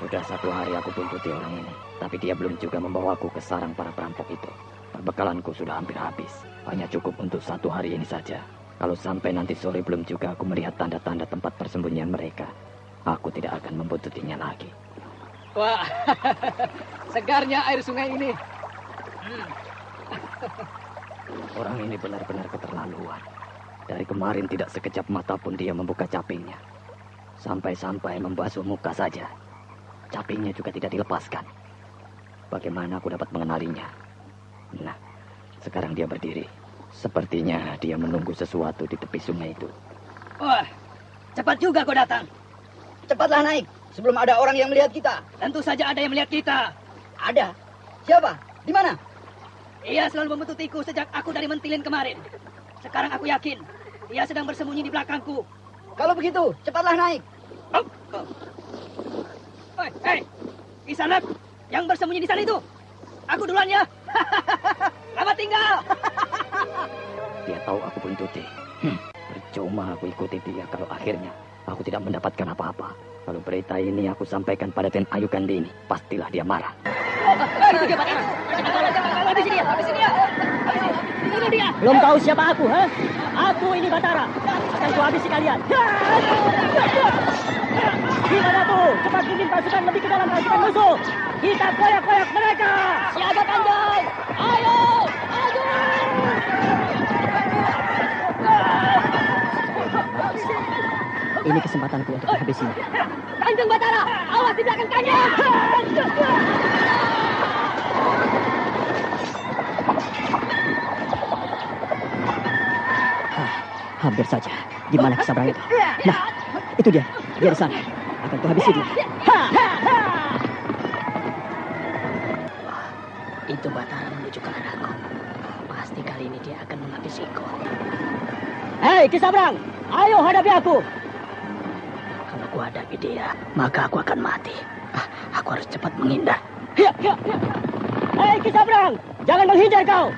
Sudah 1 hari aku buntuti orang ini, tapi dia belum juga membawaku ke sarang para perampok itu. Perbekalanku sudah hampir habis, hanya cukup untuk 1 hari ini saja. Kalau sampai nanti sore belum juga aku melihat tanda-tanda tempat persembunyian mereka, aku tidak akan membuntutinya lagi. Wah, segarnya air sungai ini. Orang ini benar-benar keterlaluan. Dari kemarin tidak sekejap mata pun dia membuka capingnya. Sampai-sampai membasuh muka saja. Capingnya juga tidak dilepaskan. Bagaimana aku dapat mengenalinya? Nah, sekarang dia berdiri. Sepertinya dia menunggu sesuatu di tepi sungai itu. Wah, cepat juga kau datang. Cepatlah naik, sebelum ada orang yang melihat kita. Tentu saja ada yang melihat kita. Ada? Siapa? Di mana? Ia selalu memututiku sejak aku dari Mentilin kemarin. Sekarang aku yakin, ia sedang bersembunyi di belakangku. Kalau begitu, cepatlah naik. Hei, Kisanak, yang bersembunyi di sana itu. Aku duluan ya. Selamat tinggal. Dia tahu aku buntuti. Percuma aku ikuti dia kalau akhirnya aku tidak mendapatkan apa-apa. Kalau berita ini aku sampaikan pada Ten Ayu Kandini, pastilah dia marah. Itu dia, Batara. Habisi dia. Bunuh dia. Belum tahu siapa aku, ha? Aku ini Batara. Akan kuhabisi kalian. Gimana tuh? Cepat bikin pasukan lebih ke dalam pasukan musuh. Kita koyak-koyak mereka. Siaga Kanjeng. Ayo. Ini kesempatanku untuk menghabisinya. Kanjeng Batara, awas di belakang Kanjeng. Hampir saja. Di mana Kisabrang itu? Nah, itu dia. Dia di sana. Akan kuhabisi dia. Itu Batara menuju ke arahku. Pasti kali ini dia akan menghabisiku. Hei, Kisabrang! Ayo hadapi aku! Kalau aku hadapi dia, maka aku akan mati. Aku harus cepat menghindar. Hei, Kisabrang! Jangan menghindar kau!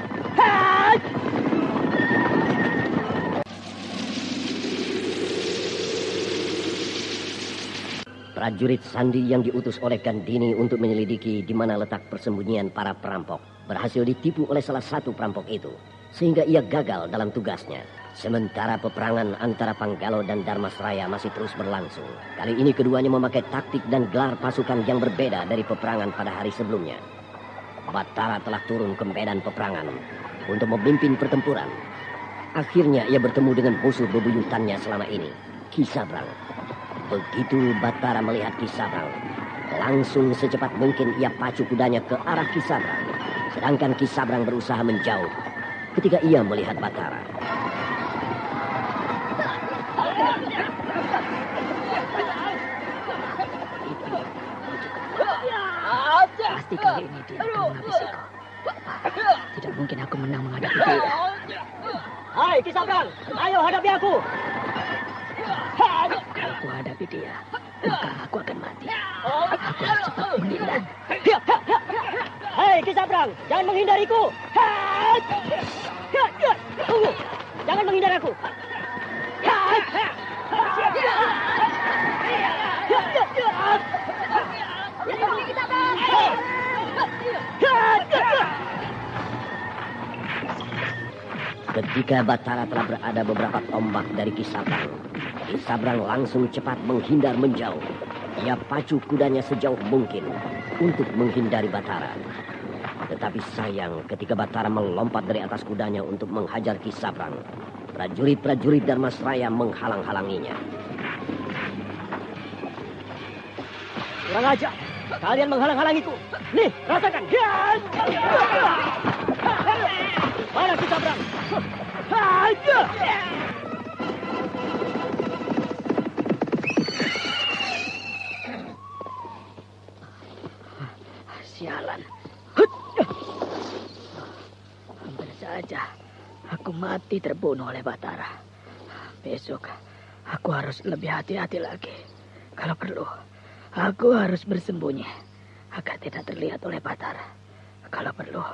Prajurit Sandi yang diutus oleh Gandini untuk menyelidiki di mana letak persembunyian para perampok berhasil ditipu oleh salah satu perampok itu, sehingga ia gagal dalam tugasnya. Sementara peperangan antara Panggalo dan Darmasraya masih terus berlangsung. Kali ini keduanya memakai taktik dan gelar pasukan yang berbeda dari peperangan pada hari sebelumnya. Batara telah turun ke medan peperangan untuk memimpin pertempuran. Akhirnya ia bertemu dengan musuh bebuyutannya selama ini, Kisabrang. Begitu Batara melihat Kisabrang, langsung secepat mungkin ia pacu kudanya ke arah Kisabrang. Sedangkan Kisabrang berusaha menjauh ketika ia melihat Batara. Pasti kali ini dia akan menghabisiku. Tidak mungkin aku menang menghadapi dia. Hai Kisabrang, ayo hadapi aku. Kalau aku hadapi dia, maka aku akan mati. Aku harus cepat menghindar. Hei Kisabrang, jangan menghindariku. Tunggu, jangan menghindar aku. Ketika Batara telah berada beberapa tombak dari Kisabrang, Kisabrang langsung cepat menghindar menjauh. Ia pacu kudanya sejauh mungkin untuk menghindari Batara. Tetapi sayang ketika Batara melompat dari atas kudanya untuk menghajar Kisabrang, prajurit-prajurit Darmasraya menghalang-halanginya. Kurang ajar, kalian menghalang-halangiku. Nih, rasakan. Mana Kisabrang? Sialan. Hampir saja aku mati terbunuh oleh Batara. Besok aku harus lebih hati-hati lagi. Kalau perlu, aku harus bersembunyi agar tidak terlihat oleh Batara. Kalau perlu,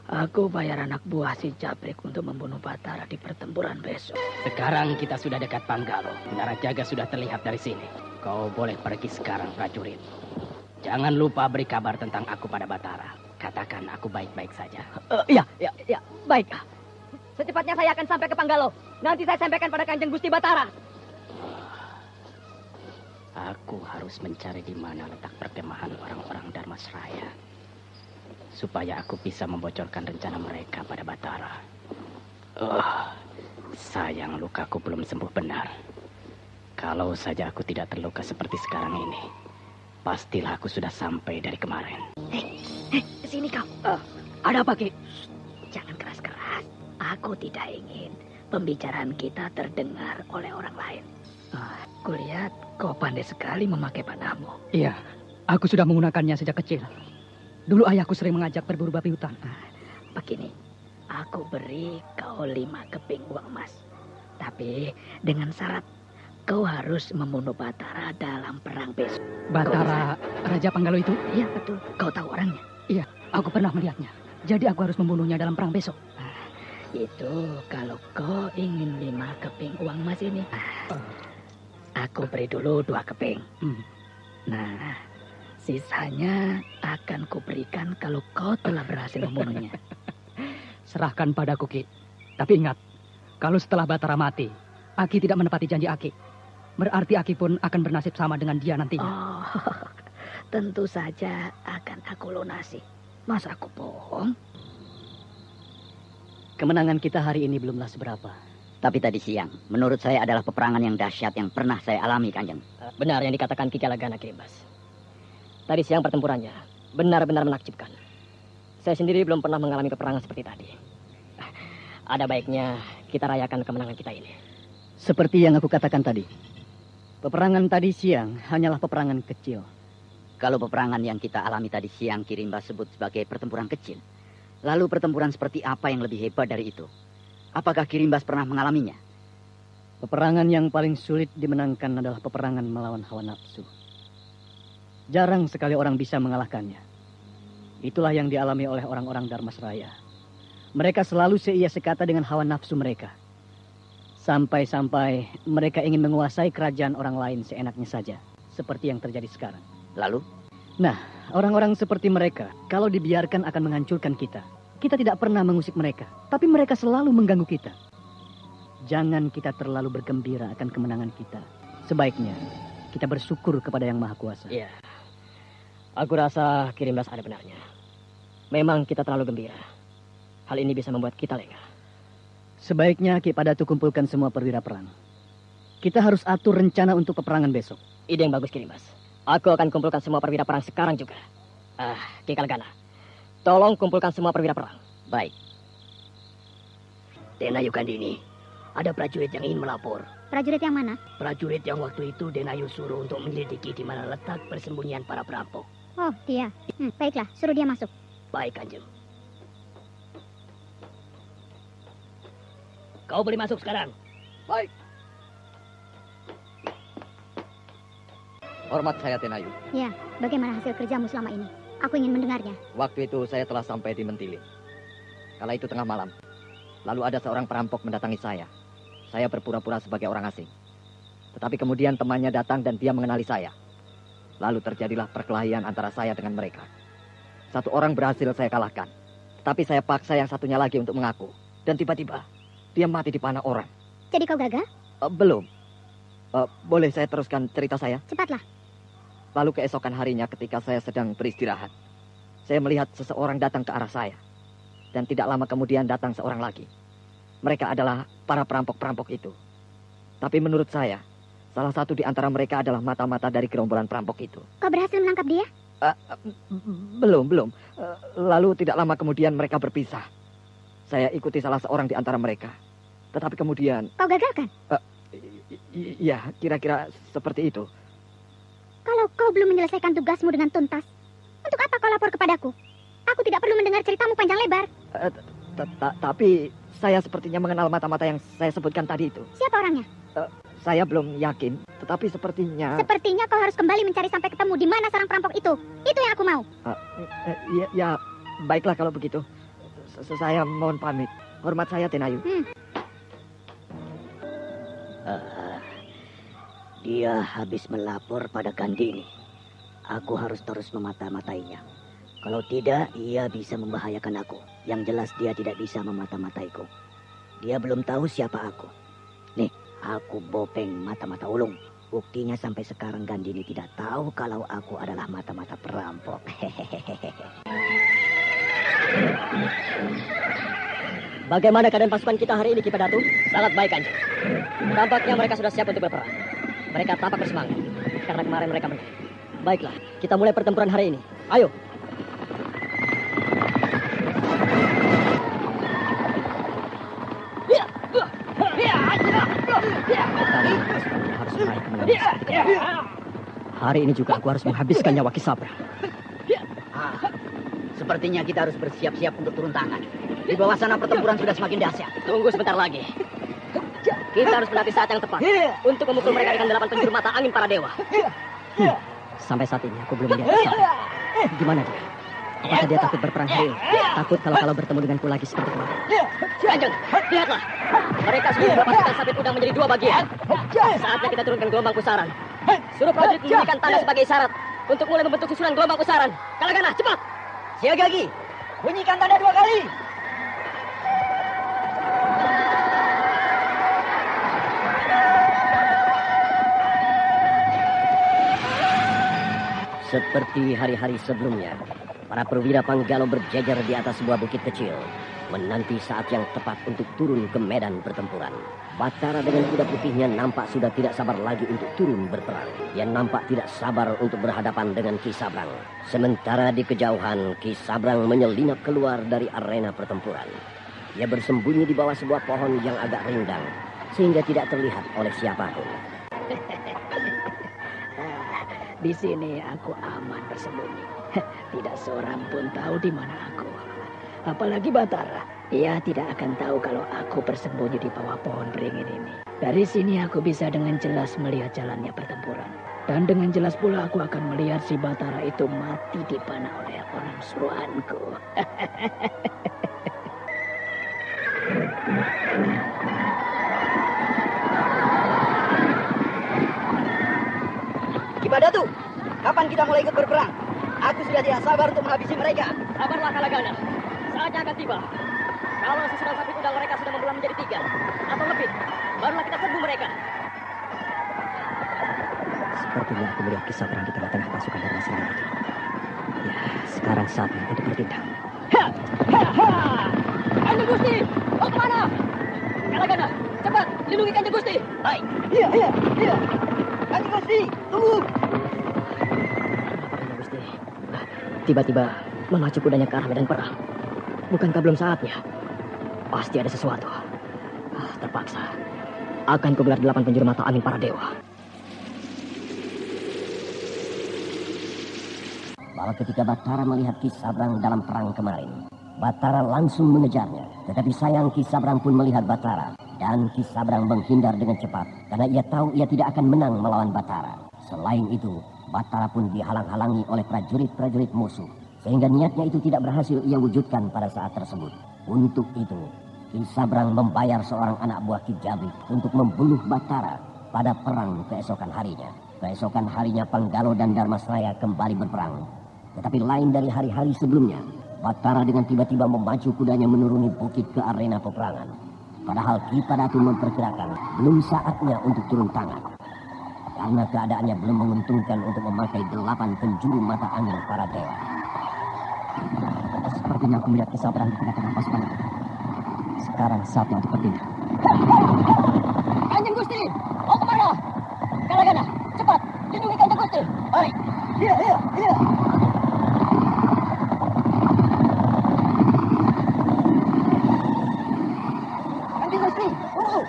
aku bayar anak buah si Jabrik untuk membunuh Batara di pertempuran besok. Sekarang kita sudah dekat Panggalo. Narajaga sudah terlihat dari sini. Kau boleh pergi sekarang, prajurit. Jangan lupa beri kabar tentang aku pada Batara. Katakan aku baik-baik saja. Ya, baik. Secepatnya saya akan sampai ke Panggalo. Nanti saya sampaikan pada Kanjeng Gusti Batara. Aku harus mencari di mana letak perkemahan orang-orang Darmasraya. supaya aku bisa membocorkan rencana mereka pada Batara. Sayang lukaku belum sembuh benar. Kalau saja aku tidak terluka seperti sekarang ini, pastilah aku sudah sampai dari kemarin. Sini kau. Ada apa, Ki? Jangan keras-keras. Aku tidak ingin pembicaraan kita terdengar oleh orang lain. Kulihat kau pandai sekali memakai panahmu. Iya, aku sudah menggunakannya sejak kecil. Dulu ayahku sering mengajak berburu babi hutan. Begini, aku beri kau 5 keping uang emas. Tapi dengan syarat kau harus membunuh Batara dalam perang besok. Batara, Raja Panggalo itu? Iya, betul. Kau tahu orangnya? Iya, aku pernah melihatnya. Jadi aku harus membunuhnya dalam perang besok. Itu kalau kau ingin 5 keping uang emas ini. Aku beri dulu 2 keping. Nah, sisanya akan kuberikan kalau kau telah berhasil membunuhnya. Serahkan padaku, Ki. Tapi ingat, kalau setelah Batara mati, Aki tidak menepati janji Aki. Berarti Aki pun akan bernasib sama dengan dia nantinya. Tentu saja akan aku lunasi. Masa aku bohong? Kemenangan kita hari ini belumlah seberapa. Tapi tadi siang, menurut saya adalah peperangan yang dahsyat yang pernah saya alami, Kanjeng. Benar yang dikatakan Ki Kalagana, Kirimbas. Tadi siang pertempurannya benar-benar menakjubkan. Saya sendiri belum pernah mengalami peperangan seperti tadi. Ada baiknya kita rayakan kemenangan kita ini. Seperti yang aku katakan tadi, peperangan tadi siang hanyalah peperangan kecil. Kalau peperangan yang kita alami tadi siang Kirimbas sebut sebagai pertempuran kecil, lalu pertempuran seperti apa yang lebih hebat dari itu? Apakah Kirimbas pernah mengalaminya? Peperangan yang paling sulit dimenangkan adalah peperangan melawan hawa nafsu. Jarang sekali orang bisa mengalahkannya. Itulah yang dialami oleh orang-orang Dharmasraya. Mereka selalu seia sekata dengan hawa nafsu mereka. Sampai-sampai mereka ingin menguasai kerajaan orang lain seenaknya saja. Seperti yang terjadi sekarang. Lalu? Nah, orang-orang seperti mereka, kalau dibiarkan akan menghancurkan kita. Kita tidak pernah mengusik mereka, tapi mereka selalu mengganggu kita. Jangan kita terlalu bergembira akan kemenangan kita. Sebaiknya kita bersyukur kepada Yang Maha Kuasa. Iya. Aku rasa Kirimbas ada benarnya. Memang kita terlalu gembira. Hal ini bisa membuat kita lengah. Sebaiknya Ki Padatu kumpulkan semua perwira perang. Kita harus atur rencana untuk peperangan besok. Ide yang bagus, Kirimbas. Aku akan kumpulkan semua perwira perang sekarang juga. Ki Kalagana, tolong kumpulkan semua perwira perang. Baik. Denayu Gandini, ada prajurit yang ingin melapor. Prajurit yang mana? Prajurit yang waktu itu Denayu suruh untuk menyelidiki di mana letak persembunyian para perampok. Oh, dia. Baiklah, suruh dia masuk. Baik, Kanjeng. Kau boleh masuk sekarang. Baik. Hormat saya, Tenayu. Ya, bagaimana hasil kerjamu selama ini? Aku ingin mendengarnya. Waktu itu saya telah sampai di Mentili. Kala itu tengah malam. Lalu ada seorang perampok mendatangi saya. Saya berpura-pura sebagai orang asing. Tetapi kemudian temannya datang dan dia mengenali saya. Lalu terjadilah perkelahian antara saya dengan mereka. Satu orang berhasil saya kalahkan. Tetapi saya paksa yang satunya lagi untuk mengaku. Dan tiba-tiba dia mati di panah orang. Jadi kau gagal? Belum. Boleh saya teruskan cerita saya? Cepatlah. Lalu keesokan harinya ketika saya sedang beristirahat, saya melihat seseorang datang ke arah saya. Dan tidak lama kemudian datang seorang lagi. Mereka adalah para perampok-perampok itu. Tapi menurut saya, salah satu di antara mereka adalah mata-mata dari gerombolan perampok itu. Kau berhasil menangkap dia? Belum. Lalu tidak lama kemudian mereka berpisah. Saya ikuti salah seorang di antara mereka. Tetapi kemudian... Kau gagalkan? Iya, kira-kira seperti itu. Kalau kau belum menyelesaikan tugasmu dengan tuntas, untuk apa kau lapor kepadaku? Aku tidak perlu mendengar ceritamu panjang lebar. Tapi saya sepertinya mengenal mata-mata yang saya sebutkan tadi itu. Siapa orangnya? Saya belum yakin, tetapi sepertinya... Sepertinya kau harus kembali mencari sampai ketemu di mana sarang perampok itu. Itu yang aku mau. Ya, baiklah kalau begitu. Saya mohon pamit. Hormat saya, Tenayu. Dia habis melapor pada Gandini. Aku harus terus memata-matainya. Kalau tidak, ia bisa membahayakan aku. Yang jelas dia tidak bisa memata-mataiku. Dia belum tahu siapa aku. Nih, aku Bopeng Mata-Mata Ulung. Buktinya sampai sekarang Gandini tidak tahu kalau aku adalah mata-mata perampok. Bagaimana keadaan pasukan kita hari ini, Ki Padatu? Sangat baik, Kanjeng. Tampaknya mereka sudah siap untuk berperang. Mereka tampak bersemangat karena kemarin mereka menang. Baiklah, kita mulai pertempuran hari ini. Ayo. Hari ini juga aku harus menghabiskan nyawa Ki Sabrang. Sepertinya kita harus bersiap-siap untuk turun tangan. Di bawah sana pertempuran sudah semakin dahsyat. Tunggu sebentar lagi. Kita harus menanti saat yang tepat untuk memukul mereka dengan 8 penjuru mata angin para dewa. Sampai saat ini aku belum melihat Ki Sabrang. Gimana dia? Apakah dia takut berperang hari ini? Takut kalau bertemu denganku lagi seperti kemarin. Kanjeng, lihatlah. Mereka sudah mendapatkan Sapit Udang menjadi 2 bagian. Saatnya kita turunkan gelombang pusaran. Suruh prajurit memberikan tanda sebagai isyarat untuk mulai membentuk susunan gelombang pusaran. Kalagana, cepat! Siaga Ki, bunyikan tanda 2 kali. Seperti hari-hari sebelumnya, para perwira Panggalo berjejer di atas sebuah bukit kecil, menanti saat yang tepat untuk turun ke medan pertempuran. Batara dengan kuda putihnya nampak sudah tidak sabar lagi untuk turun berperang. Ia nampak tidak sabar untuk berhadapan dengan Ki Sabrang. Sementara di kejauhan, Ki Sabrang menyelinap keluar dari arena pertempuran. Ia bersembunyi di bawah sebuah pohon yang agak rindang, sehingga tidak terlihat oleh siapapun. Di sini aku aman bersembunyi. Tidak seorang pun tahu di mana aku. Apalagi Batara. Ia tidak akan tahu kalau aku bersembunyi di bawah pohon beringin ini. Dari sini aku bisa dengan jelas melihat jalannya pertempuran. Dan dengan jelas pula aku akan melihat si Batara itu mati dipanah oleh orang suruhanku. Ki Padatu, kapan kita mulai ikut berperang? Aku sudah tidak sabar untuk menghabisi mereka. Sabarlah Kalagana. Saatnya akan tiba. Kalau susunan Sapit Udang mereka sudah membelah menjadi 3 atau lebih, barulah kita serbu mereka. Sepertinya aku melihat Ki Sabrang di tengah-tengah pasukan Dharma Seraya itu. Ya, sekarang saatnya untuk bertindak. Kanjeng Gusti, mau kemana? Kalagana, cepat lindungi Kanjeng Gusti. Baik. Iya. Kanjeng Gusti, tunggu. Kanjeng Gusti, tiba-tiba memacu kudanya ke arah medan perang. Bukankah belum saatnya? Pasti ada sesuatu. Terpaksa. Akan kugelar 8 penjuru mata angin para dewa. Bahwa ketika Batara melihat Ki Sabrang dalam perang kemarin, Batara langsung mengejarnya. Tetapi sayang Ki Sabrang pun melihat Batara. Dan Ki Sabrang menghindar dengan cepat. Karena ia tahu ia tidak akan menang melawan Batara. Selain itu, Batara pun dihalang-halangi oleh prajurit-prajurit musuh. Sehingga niatnya itu tidak berhasil ia wujudkan pada saat tersebut. Untuk itu, Ki Sabrang membayar seorang anak buah Ki Jabrik untuk membunuh Batara pada perang keesokan harinya. Keesokan harinya Panggalo dan Dharmasraya kembali berperang. Tetapi lain dari hari-hari sebelumnya, Batara dengan tiba-tiba memacu kudanya menuruni bukit ke arena peperangan. Padahal Ki Padatu memperkirakan belum saatnya untuk turun tangan. Karena keadaannya belum menguntungkan untuk memakai 8 penjuru mata angin para dewa. Sepertinya aku melihat Ki Sabrang di tengah-tengah pasukan itu. Sekarang saatnya untuk bertindak. Kanjeng Gusti, mau kemana? Kalagana, cepat lindungi Kanjeng Gusti. Baik. Iya. Kanjeng Gusti, tunggu.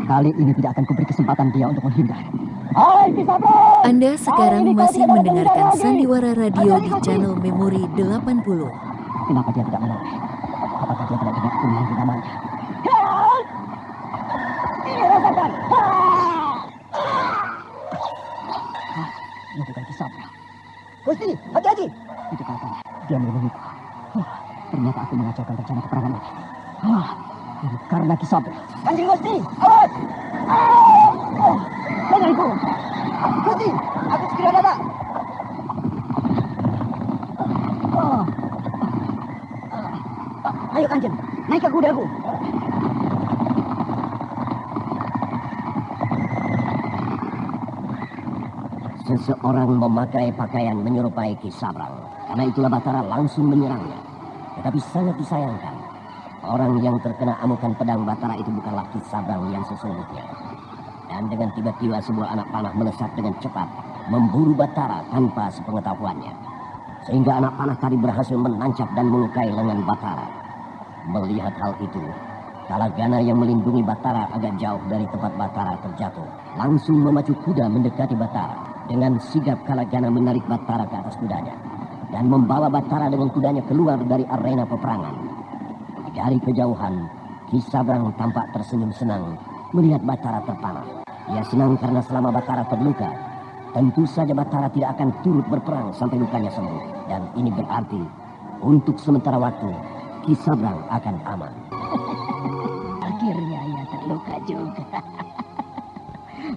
Kali ini tidak akan kuberi kesempatan dia untuk menghindar. Anda sekarang masih mendengarkan Sandiwara Radio di channel Memori 80. Kenapa dia tidak menoleh? Apakah dia tidak dengar aku memanggil namanya? Ini rasakan. Itu kan Ki Sabrang. Gusti, hati-hati. Itu katanya, dia melindungiku. Ternyata aku mengacaukan rencana peperangan ini. Ini karena Ki Sabrang. Kanjeng Gusti, awas. Jangan ikut. Gusti, aku segera datang. Ayo Kanjeng, naik ke kudaku. seorang memakai pakaian menyerupai Ki Sabrang. Karena itulah Batara langsung menyerangnya. Tetapi sangat disayangkan, orang yang terkena amukan pedang Batara itu bukanlah Ki Sabrang yang sesungguhnya. Dan dengan tiba-tiba sebuah anak panah melesat dengan cepat, memburu Batara tanpa sepengetahuannya. Sehingga anak panah tadi berhasil menancap dan melukai lengan Batara. Melihat hal itu, Kalagana yang melindungi Batara agak jauh dari tempat Batara terjatuh. Langsung memacu kuda mendekati Batara. Dengan sigap Kalagana menarik Batara ke atas kudanya. Dan membawa Batara dengan kudanya keluar dari arena peperangan. Dari kejauhan, Ki Sabrang tampak tersenyum senang melihat Batara terpanah. Ia senang karena selama Batara terluka, tentu saja Batara tidak akan turut berperang sampai lukanya sembuh. Dan ini berarti, untuk sementara waktu, Ki Sabrang akan aman. Akhirnya ia terluka juga.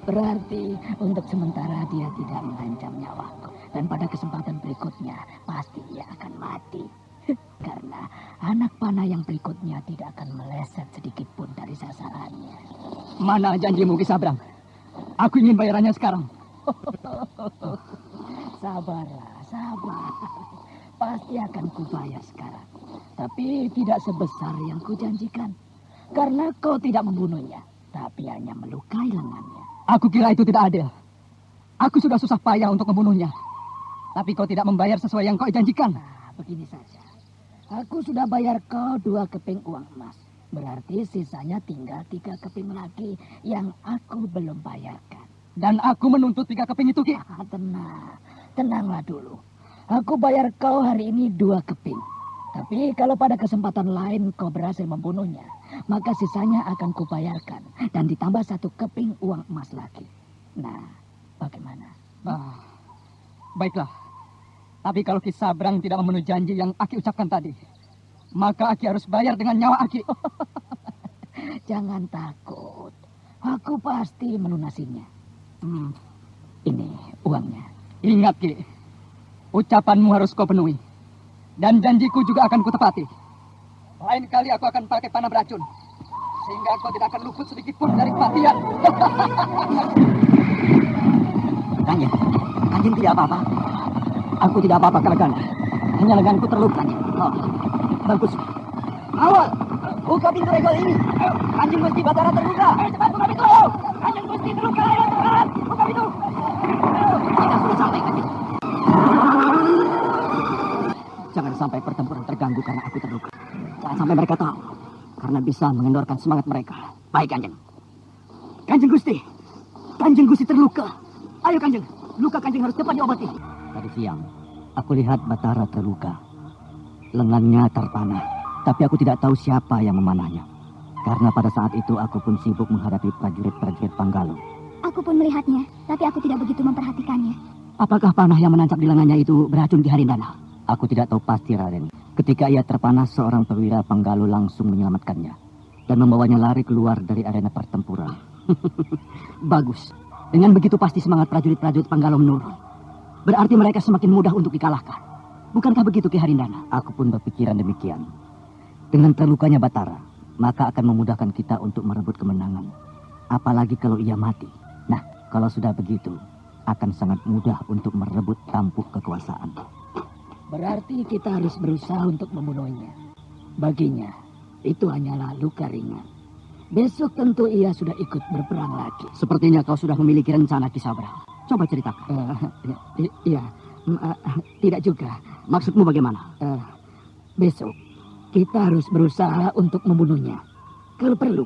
Berarti untuk sementara dia tidak mengancam nyawaku. Dan pada kesempatan berikutnya pasti ia akan mati. Karena anak panah yang berikutnya tidak akan meleset sedikit pun dari sasarannya. Mana janjimu, Ki Sabrang? Aku ingin bayarannya sekarang. Sabarlah, sabar. Pasti akan kubayar sekarang. Tapi tidak sebesar yang kujanjikan. Karena kau tidak membunuhnya, tapi hanya melukai lengannya. Aku kira itu tidak adil. Aku sudah susah payah untuk membunuhnya. Tapi kau tidak membayar sesuai yang kau janjikan. Nah, begini saja. Aku sudah bayar kau 2 keping uang emas. Berarti sisanya tinggal 3 keping lagi yang aku belum bayarkan. Dan aku menuntut 3 keping itu, Ki. Tenanglah dulu. Aku bayar kau hari ini 2 keping. Tapi kalau pada kesempatan lain kau berhasil membunuhnya, maka sisanya akan kubayarkan. Dan ditambah 1 keping uang emas lagi. Nah, bagaimana? Baiklah. Tapi kalau Ki Sabrang tidak memenuhi janji yang Aki ucapkan tadi, maka Aki harus bayar dengan nyawa Aki. Jangan takut. Aku pasti melunasinya. Ini uangnya. Ingat, Ki. Ucapanmu harus kau penuhi. Dan janjiku juga akan kutepati. Lain kali aku akan pakai panah beracun. Sehingga kau tidak akan luput sedikit pun dari kematian. Kanjeng tidak apa-apa. Aku tidak apa-apa, Kalagana. Hanya lenganku terluka. Oh, bagus. Awal, buka pintu regol ini. Kanjeng Gusti Batara terluka. Cepat buka pintu. Kanjeng Gusti terluka. Ayo cepat, buka pintu. Kita sudah sampai, Kanjeng. Jangan sampai pertempuran terganggu karena aku terluka. Jangan sampai mereka tahu. Karena bisa mengendorkan semangat mereka. Baik, Kanjeng. Kanjeng Gusti. Kanjeng Gusti terluka. Ayo, Kanjeng. Luka Kanjeng harus cepat diobati. Tadi siang, aku lihat Batara terluka. Lengannya terpanah. Tapi aku tidak tahu siapa yang memanahnya. Karena pada saat itu aku pun sibuk menghadapi prajurit-prajurit Panggalo. Aku pun melihatnya, tapi aku tidak begitu memperhatikannya. Apakah panah yang menancap di lengannya itu beracun Ki Harindana? Aku tidak tahu pasti, Raden. Ketika ia terpanah, seorang perwira Panggalo langsung menyelamatkannya. Dan membawanya lari keluar dari arena pertempuran. Bagus. Dengan begitu pasti semangat prajurit-prajurit Panggalo menurun. Berarti mereka semakin mudah untuk dikalahkan. Bukankah begitu, Ki Harindana? Aku pun berpikiran demikian. Dengan terlukanya Batara, maka akan memudahkan kita untuk merebut kemenangan. Apalagi kalau ia mati. Nah, kalau sudah begitu, akan sangat mudah untuk merebut tampuk kekuasaan. Berarti kita harus berusaha untuk membunuhnya. Baginya, itu hanyalah luka ringan. Besok tentu ia sudah ikut berperang lagi. Sepertinya kau sudah memiliki rencana, Ki Sabrang. Coba ceritakan. Iya, tidak juga. Maksudmu bagaimana? Besok, kita harus berusaha untuk membunuhnya. Kalau perlu,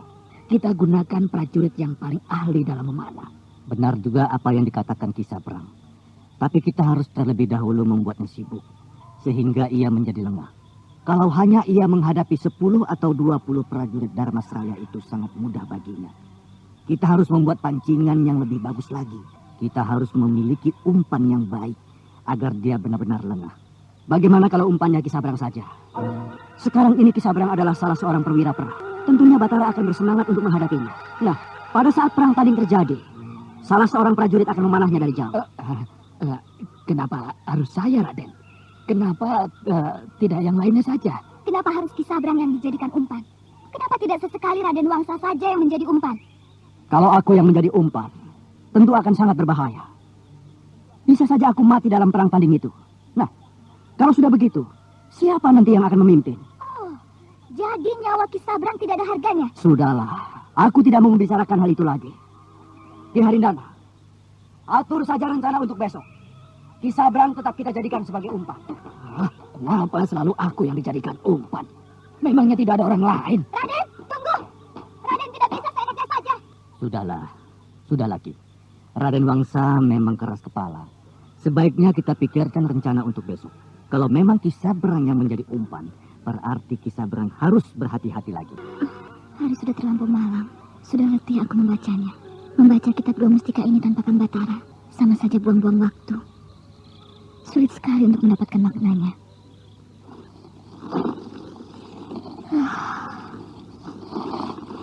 kita gunakan prajurit yang paling ahli dalam memanah. Benar juga apa yang dikatakan Ki Sabrang. Tapi kita harus terlebih dahulu membuatnya sibuk. Sehingga ia menjadi lengah. Kalau hanya ia menghadapi 10 atau 20 prajurit Dharmasraya itu sangat mudah baginya. Kita harus membuat pancingan yang lebih bagus lagi. Kita harus memiliki umpan yang baik agar dia benar-benar lengah. Bagaimana kalau umpannya Ki Sabrang saja? Sekarang ini Ki Sabrang adalah salah seorang perwira perang. Tentunya Batara akan bersemangat untuk menghadapinya. Nah, pada saat perang tanding terjadi, salah seorang prajurit akan memanahnya dari jauh. Kenapa harus saya, Raden? Kenapa tidak yang lainnya saja? Kenapa harus Ki Sabrang yang dijadikan umpan? Kenapa tidak sesekali Raden Wangsa saja yang menjadi umpan? Kalau aku yang menjadi umpan, tentu akan sangat berbahaya. Bisa saja aku mati dalam perang tanding itu. Nah, kalau sudah begitu, siapa nanti yang akan memimpin? Oh, jadi nyawa Ki Sabrang tidak ada harganya? Sudahlah, aku tidak mau membicarakan hal itu lagi. Ki Harindana, atur saja rencana untuk besok. Ki Sabrang tetap kita jadikan sebagai umpan. Kenapa selalu aku yang dijadikan umpan? Memangnya tidak ada orang lain? Raden, tunggu. Raden tidak bisa seenaknya saja. Sudah Ki. Raden Wangsa memang keras kepala. Sebaiknya kita pikirkan rencana untuk besok. Kalau memang Ki Sabrang yang menjadi umpan, berarti Ki Sabrang harus berhati-hati lagi. Hari sudah terlampau malam. Sudah letih aku membacanya. Membaca kitab Dua Mustika ini tanpa Kang Batara sama saja buang-buang waktu. Sulit sekali untuk mendapatkan maknanya.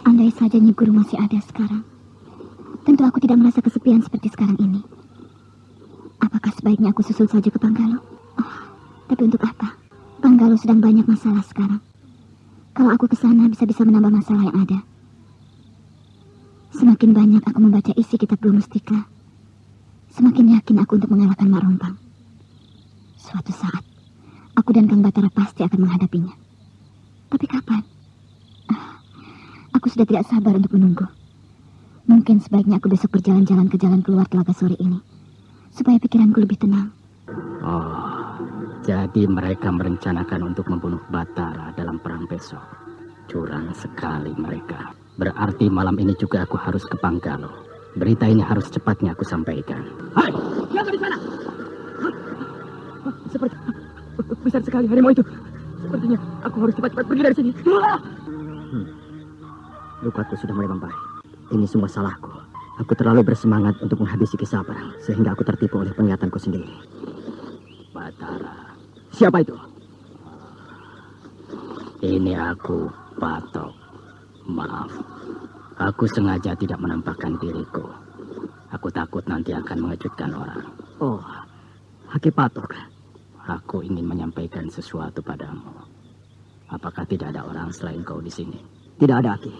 Andai saja Nyi Guru masih ada sekarang, tentu aku tidak merasa kesepian seperti sekarang ini. Apakah sebaiknya aku susul saja ke Panggalo? Oh, tapi untuk apa? Panggalo sedang banyak masalah sekarang. Kalau aku ke sana bisa-bisa menambah masalah yang ada. Semakin banyak aku membaca isi kitab Dua Mustika, semakin yakin aku untuk mengalahkan Mak Rompang. Suatu saat, aku dan Kang Batara pasti akan menghadapinya. Tapi kapan? Aku sudah tidak sabar untuk menunggu. Mungkin sebaiknya aku besok berjalan-jalan ke jalan keluar Telaga Sore ini, supaya pikiranku lebih tenang. Oh, jadi mereka merencanakan untuk membunuh Batara dalam perang besok. Curang sekali mereka. Berarti malam ini juga aku harus ke Panggalo. Berita ini harus cepatnya aku sampaikan. Hai, siapa di sana? Seperti besar sekali harimau itu. Sepertinya aku harus cepat-cepat pergi dari sini. Lukaku sudah mulai membaik. Ini semua salahku. Aku terlalu bersemangat untuk menghabisi Ki Sabrang, sehingga aku tertipu oleh penglihatanku sendiri. Batara. Siapa itu? Ini aku, Patok. Maaf. Aku sengaja tidak menampakkan diriku. Aku takut nanti akan mengejutkan orang. Oh, Haki Patok. Aku ingin menyampaikan sesuatu padamu. Apakah tidak ada orang selain kau di sini? Tidak ada, Aki.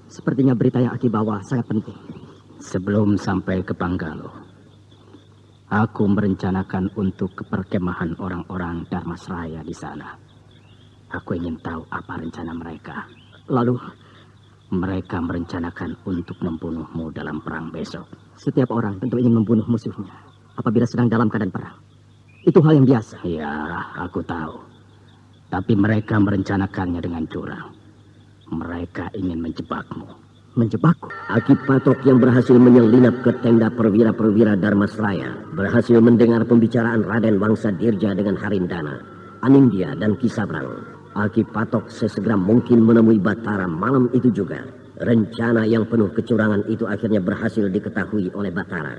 Sepertinya berita yang Aki bawa sangat penting. Sebelum sampai ke Panggalo, aku merencanakan untuk ke perkemahan orang-orang Dharmasraya di sana. Aku ingin tahu apa rencana mereka. Lalu, mereka merencanakan untuk membunuhmu dalam perang besok. Setiap orang tentu ingin membunuh musuhnya apabila sedang dalam keadaan perang. Itu hal yang biasa. Ya, aku tahu. Tapi mereka merencanakannya dengan curang. Mereka ingin menjebakmu. Menjebakku? Aki Patok yang berhasil menyelinap ke tenda perwira-perwira Dharmasraya berhasil mendengar pembicaraan Raden Wangsa Dirja dengan Harindana, Anindya dan Ki Sabrang. Aki Patok sesegera mungkin menemui Batara malam itu juga. Rencana yang penuh kecurangan itu akhirnya berhasil diketahui oleh Batara.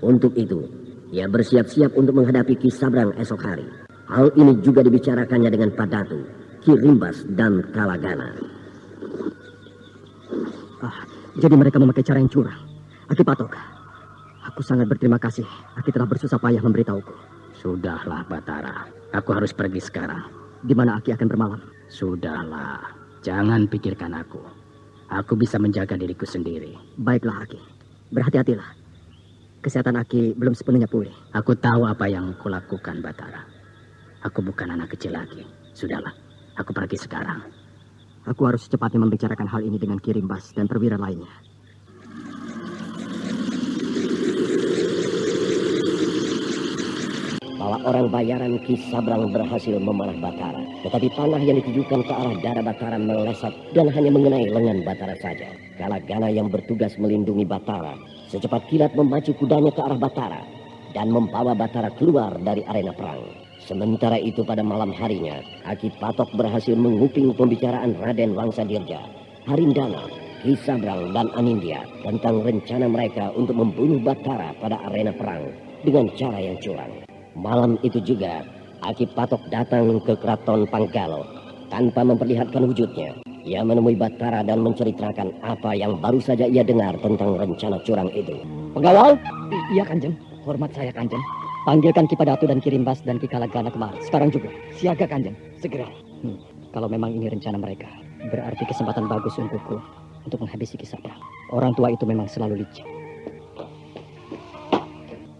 Untuk itu, ia bersiap-siap untuk menghadapi Ki Sabrang esok hari. Hal ini juga dibicarakannya dengan Padatu, Ki Rimbas dan Kalagana. Jadi mereka memakai cara yang curang. Aki Patok, aku sangat berterima kasih. Aki telah bersusah payah memberitahuku. Sudahlah, Batara. Aku harus pergi sekarang. Di mana Aki akan bermalam? Sudahlah, jangan pikirkan aku. Aku bisa menjaga diriku sendiri. Baiklah, Aki. Berhati-hatilah. Kesehatan Aki belum sepenuhnya pulih. Aku tahu apa yang kulakukan, Batara. Aku bukan anak kecil lagi. Sudahlah, aku pergi sekarang. Aku harus secepatnya membicarakan hal ini dengan Ki Rimbas dan perwira lainnya. Para orang bayaran Ki Sabrang berhasil memanah Batara. Tetapi panah yang ditujukan ke arah dada Batara melesat dan hanya mengenai lengan Batara saja. Kalagana yang bertugas melindungi Batara secepat kilat memacu kudanya ke arah Batara dan membawa Batara keluar dari arena perang. Sementara itu pada malam harinya, Aki Patok berhasil menguping pembicaraan Raden Wangsa Dirja, Harindana, Ki Sabrang dan Anindya tentang rencana mereka untuk membunuh Batara pada arena perang dengan cara yang curang. Malam itu juga, Aki Patok datang ke keraton Panggalo tanpa memperlihatkan wujudnya. Ia menemui Batara dan menceritakan apa yang baru saja ia dengar tentang rencana curang itu. Pengawal? Iya, Kanjeng. Hormat saya, Kanjeng. Panggilkan Ki Padatu dan Ki Rimbas dan Ki Kalagana kemari. Sekarang juga. Siaga, Kanjeng. Segera. Kalau memang ini rencana mereka, berarti kesempatan bagus untukku untuk menghabisi Ki Sabrang. Orang tua itu memang selalu licik.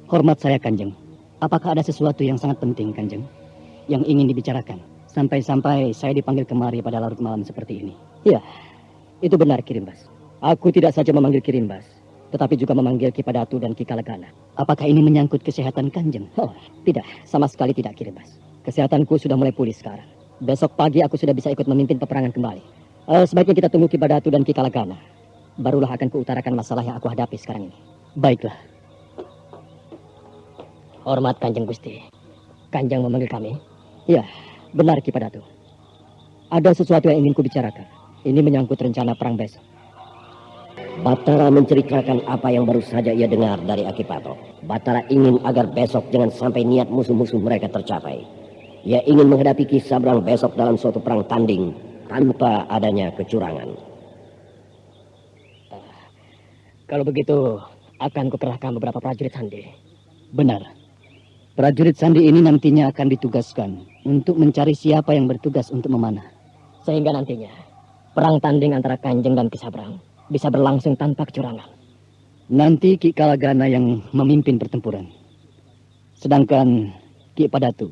Hormat saya, Kanjeng. Apakah ada sesuatu yang sangat penting, Kanjeng, yang ingin dibicarakan? Sampai-sampai saya dipanggil kemari pada larut malam seperti ini. Iya, itu benar, Kirimbas. Aku tidak saja memanggil Kirimbas, tetapi juga memanggil Ki Padatu dan Ki Kalagana. Apakah ini menyangkut kesehatan Kanjeng? Oh, tidak. Sama sekali tidak, Kirimbas. Kesehatanku sudah mulai pulih sekarang. Besok pagi aku sudah bisa ikut memimpin peperangan kembali. Sebaiknya kita tunggu Ki Padatu dan Ki Kalagana. Barulah akan kuutarakan masalah yang aku hadapi sekarang ini. Baiklah. Hormat Kanjeng Gusti. Kanjeng memanggil kami? Iya, benar Ki Padatu. Ada sesuatu yang ingin kubicarakan. Ini menyangkut rencana perang besok. Batara menceritakan apa yang baru saja ia dengar dari Aki Patok. Batara ingin agar besok jangan sampai niat musuh-musuh mereka tercapai. Ia ingin menghadapi Ki Sabrang besok dalam suatu perang tanding tanpa adanya kecurangan. Kalau begitu, akan kukerahkan beberapa prajurit sandi. Benar. Prajurit sandi ini nantinya akan ditugaskan untuk mencari siapa yang bertugas untuk memanah. Sehingga nantinya, perang tanding antara Kanjeng dan Ki Sabrang bisa berlangsung tanpa kecurangan. Nanti Ki Kalagana yang memimpin pertempuran. Sedangkan Ki Padatu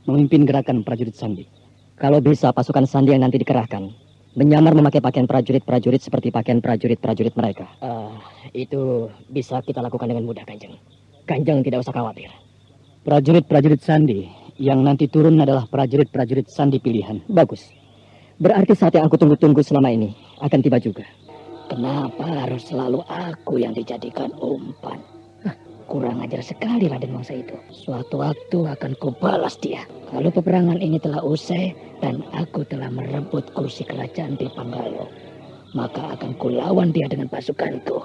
memimpin gerakan prajurit sandi. Kalau bisa pasukan sandi yang nanti dikerahkan menyamar memakai pakaian prajurit-prajurit seperti pakaian prajurit-prajurit mereka. Itu bisa kita lakukan dengan mudah, Kanjeng. Kanjeng tidak usah khawatir. Prajurit-prajurit sandi yang nanti turun adalah prajurit-prajurit sandi pilihan. Bagus. Berarti saat yang aku tunggu-tunggu selama ini akan tiba juga. Kenapa harus selalu aku yang dijadikan umpan? Kurang ajar sekali Raden Wangsa itu. Suatu waktu akan kubalas dia. Kalau peperangan ini telah usai dan aku telah merebut kursi kerajaan di Panggalo, maka akan kulawan dia dengan pasukanku.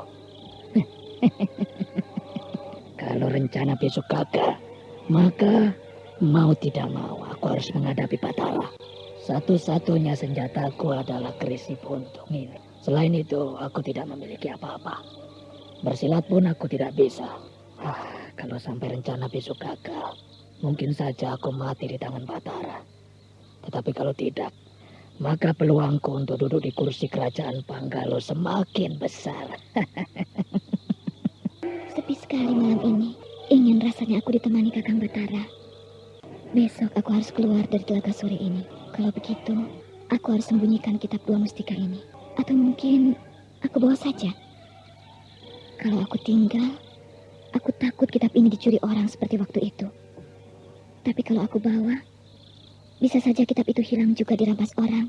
Kalau rencana besok gagal, maka mau tidak mau aku harus menghadapi Batara. Satu-satunya senjataku adalah keris si puntung ini. Selain itu, aku tidak memiliki apa-apa. Bersilat pun aku tidak bisa. Kalau sampai rencana besok gagal, mungkin saja aku mati di tangan Batara. Tetapi kalau tidak, maka peluangku untuk duduk di kursi kerajaan Panggalo semakin besar. Sepi sekali malam ini. Ingin rasanya aku ditemani Kakang Batara. Besok aku harus keluar dari Telaga Suri ini. Kalau begitu, aku harus sembunyikan kitab dua mustika ini. Atau mungkin aku bawa saja. Kalau aku tinggal, aku takut kitab ini dicuri orang seperti waktu itu. Tapi kalau aku bawa, bisa saja kitab itu hilang juga dirampas orang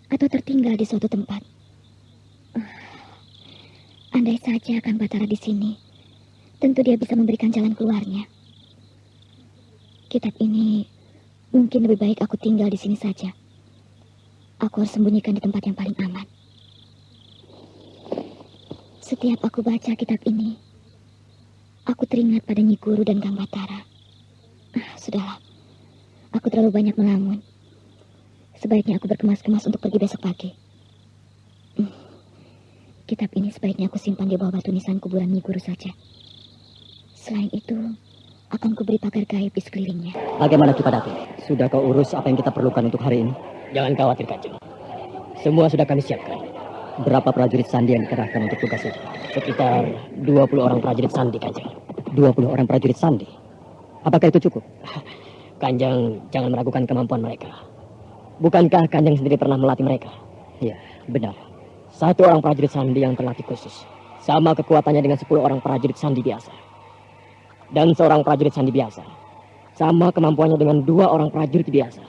atau tertinggal di suatu tempat. Andai saja Kang Batara di sini, tentu dia bisa memberikan jalan keluarnya. Kitab ini mungkin lebih baik aku tinggal di sini saja. Aku harus sembunyikan di tempat yang paling aman. Setiap aku baca kitab ini, aku teringat pada Nyi Guru dan Kang Batara. Sudahlah, aku terlalu banyak melamun. Sebaiknya aku berkemas-kemas untuk pergi besok pagi. Kitab ini sebaiknya aku simpan di bawah batu nisan kuburan Nyi Guru saja. Selain itu, akan kuberi pagar gaib di sekelilingnya. Bagaimana Ki Padatu? Sudah kau urus apa yang kita perlukan untuk hari ini? Jangan khawatir, Kanjeng. Semua sudah kami siapkan. Berapa prajurit sandi yang dikerahkan untuk tugas itu? Sekitar 20 orang prajurit sandi, Kanjeng. 20 orang prajurit sandi? Apakah itu cukup? Kanjeng jangan meragukan kemampuan mereka. Bukankah Kanjeng sendiri pernah melatih mereka? Iya, benar. 1 orang prajurit sandi yang terlatih khusus sama kekuatannya dengan 10 orang prajurit sandi biasa. Dan seorang prajurit sandi biasa sama kemampuannya dengan 2 orang prajurit biasa.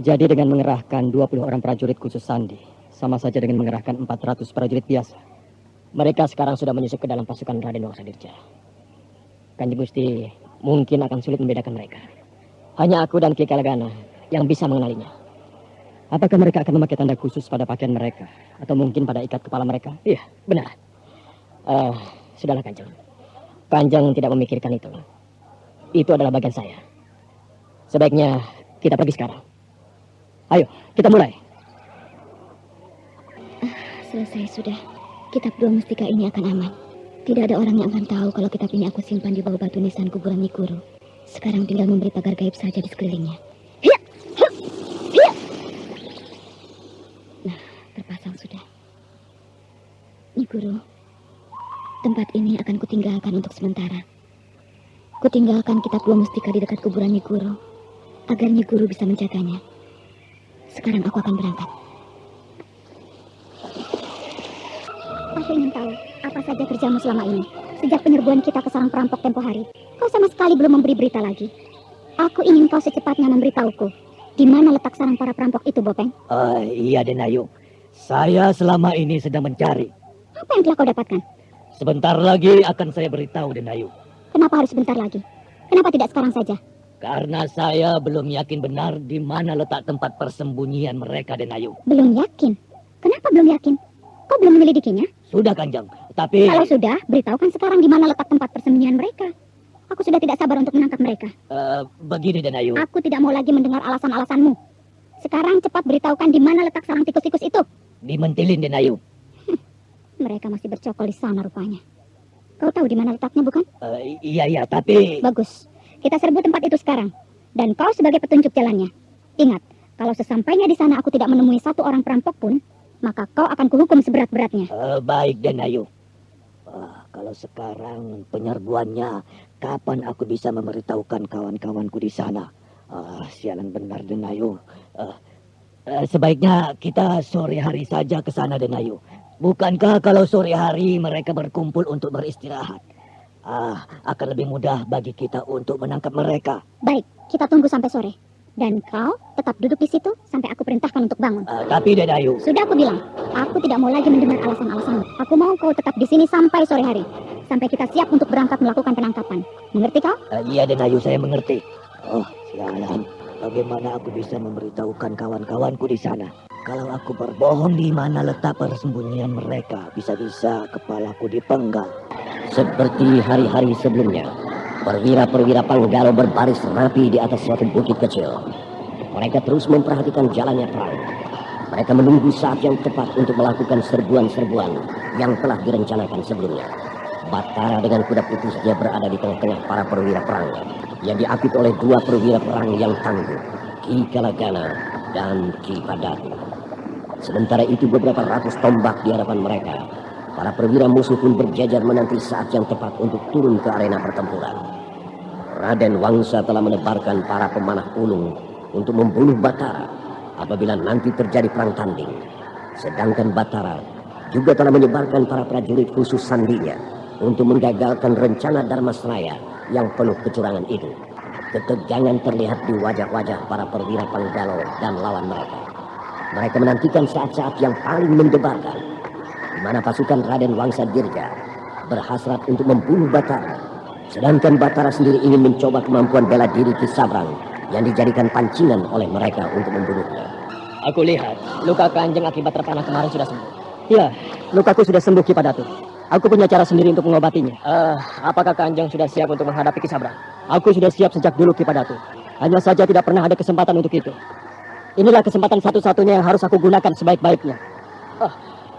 Jadi dengan mengerahkan 20 orang prajurit khusus sandi, sama saja dengan mengerahkan 400 prajurit biasa. Mereka sekarang sudah menyusup ke dalam pasukan Raden Wangsadirja. Kanjeng Gusti mungkin akan sulit membedakan mereka. Hanya aku dan Ki Kalagana yang bisa mengenalinya. Apakah mereka akan memakai tanda khusus pada pakaian mereka? Atau mungkin pada ikat kepala mereka? Iya, benar. Sudahlah Kanjeng. Kanjeng tidak memikirkan itu. Itu adalah bagian saya. Sebaiknya kita pergi sekarang. Ayo, kita mulai. Selesai sudah. Kitab dua mustika ini akan aman. Tidak ada orang yang akan tahu kalau kitab ini aku simpan di bawah batu nisan kuburan Nyi Guru. Sekarang tinggal memberi pagar gaib saja di sekelilingnya. Nah, terpasang sudah. Nyi Guru, tempat ini akan kutinggalkan untuk sementara. Kutinggalkan kitab dua mustika di dekat kuburan Nyi Guru, agar Nyi Guru bisa menjaganya. Sekarang aku akan berangkat. Aku ingin tahu apa saja kerjamu selama ini. Sejak penyerbuan kita ke sarang perampok tempo hari, kau sama sekali belum memberi berita lagi. Aku ingin kau secepatnya memberitahuku di mana letak sarang para perampok itu, Bopeng. Iya, Denayu. Saya selama ini sedang mencari. Apa yang telah kau dapatkan? Sebentar lagi akan saya beritahu, Denayu. Kenapa harus sebentar lagi? Kenapa tidak sekarang saja? Karena saya belum yakin benar di mana letak tempat persembunyian mereka, Denayu. Belum yakin? Kenapa belum yakin? Kau belum menyelidikinya? Sudah, Kanjeng. Tapi... Kalau sudah, beritahukan sekarang di mana letak tempat persembunyian mereka. Aku sudah tidak sabar untuk menangkap mereka. Begini, Denayu. Aku tidak mau lagi mendengar alasan-alasanmu. Sekarang cepat beritahukan di mana letak sarang tikus-tikus itu. Di Mentilin, Denayu. Mereka masih bercokol di sana rupanya. Kau tahu di mana letaknya, bukan? Iya, tapi... Bagus. Kita serbu tempat itu sekarang. Dan kau sebagai petunjuk jalannya. Ingat, kalau sesampainya di sana aku tidak menemui satu orang perampok pun, maka kau akan kuhukum seberat-beratnya. Baik, Denayu. Kalau sekarang penyerbuannya, kapan aku bisa memberitahukan kawan-kawanku di sana? Sialan benar, Denayu. Sebaiknya kita sore hari saja ke sana, Denayu. Bukankah kalau sore hari mereka berkumpul untuk beristirahat? Akan lebih mudah bagi kita untuk menangkap mereka. Baik, kita tunggu sampai sore. Dan kau tetap duduk di situ sampai aku perintahkan untuk bangun. Tapi Denayu... Sudah aku bilang, aku tidak mau lagi mendengar alasan-alasanmu. Aku mau kau tetap di sini sampai sore hari. Sampai kita siap untuk berangkat melakukan penangkapan. Mengerti kau? Iya, Denayu, saya mengerti. Sialan. Bagaimana aku bisa memberitahukan kawan-kawanku di sana? Kalau aku berbohong di mana letak persembunyian mereka, bisa-bisa kepalaku dipenggal. Seperti hari-hari sebelumnya, perwira-perwira Panggalo berbaris rapi di atas suatu bukit kecil. Mereka terus memperhatikan jalannya perang. Mereka menunggu saat yang tepat untuk melakukan serbuan-serbuan yang telah direncanakan sebelumnya. Batara dengan kuda putihnya berada di tengah-tengah para perwira perang yang diapit oleh dua perwira perang yang tangguh, Ki Kalagana dan Ki Padatu. Sementara itu beberapa ratus tombak di hadapan mereka. Para perwira musuh pun berjajar menanti saat yang tepat untuk turun ke arena pertempuran. Raden Wangsa telah menebarkan para pemanah ulung untuk membunuh Batara apabila nanti terjadi perang tanding. Sedangkan Batara juga telah menyebarkan para prajurit khusus sandinya untuk menggagalkan rencana Darmasraya yang penuh kecurangan itu. Ketegangan terlihat di wajah-wajah para perwira Panggalo dan lawan mereka. Mereka menantikan saat-saat yang paling mendebarkan, di mana pasukan Raden Wangsa Dirga berhasrat untuk membunuh Batara, sedangkan Batara sendiri ingin mencoba kemampuan bela diri Ki Sabrang yang dijadikan pancingan oleh mereka untuk membunuhnya. Aku lihat luka Kanjeng akibat terpanah kemarin sudah sembuh. Ya, lukaku sudah sembuh, Ki Padatu. Aku punya cara sendiri untuk mengobatinya. Apakah Kanjeng sudah siap untuk menghadapi Ki Sabrang? Aku sudah siap sejak dulu, Ki Padatu. Hanya saja tidak pernah ada kesempatan untuk itu. Inilah kesempatan satu-satunya yang harus aku gunakan sebaik-baiknya.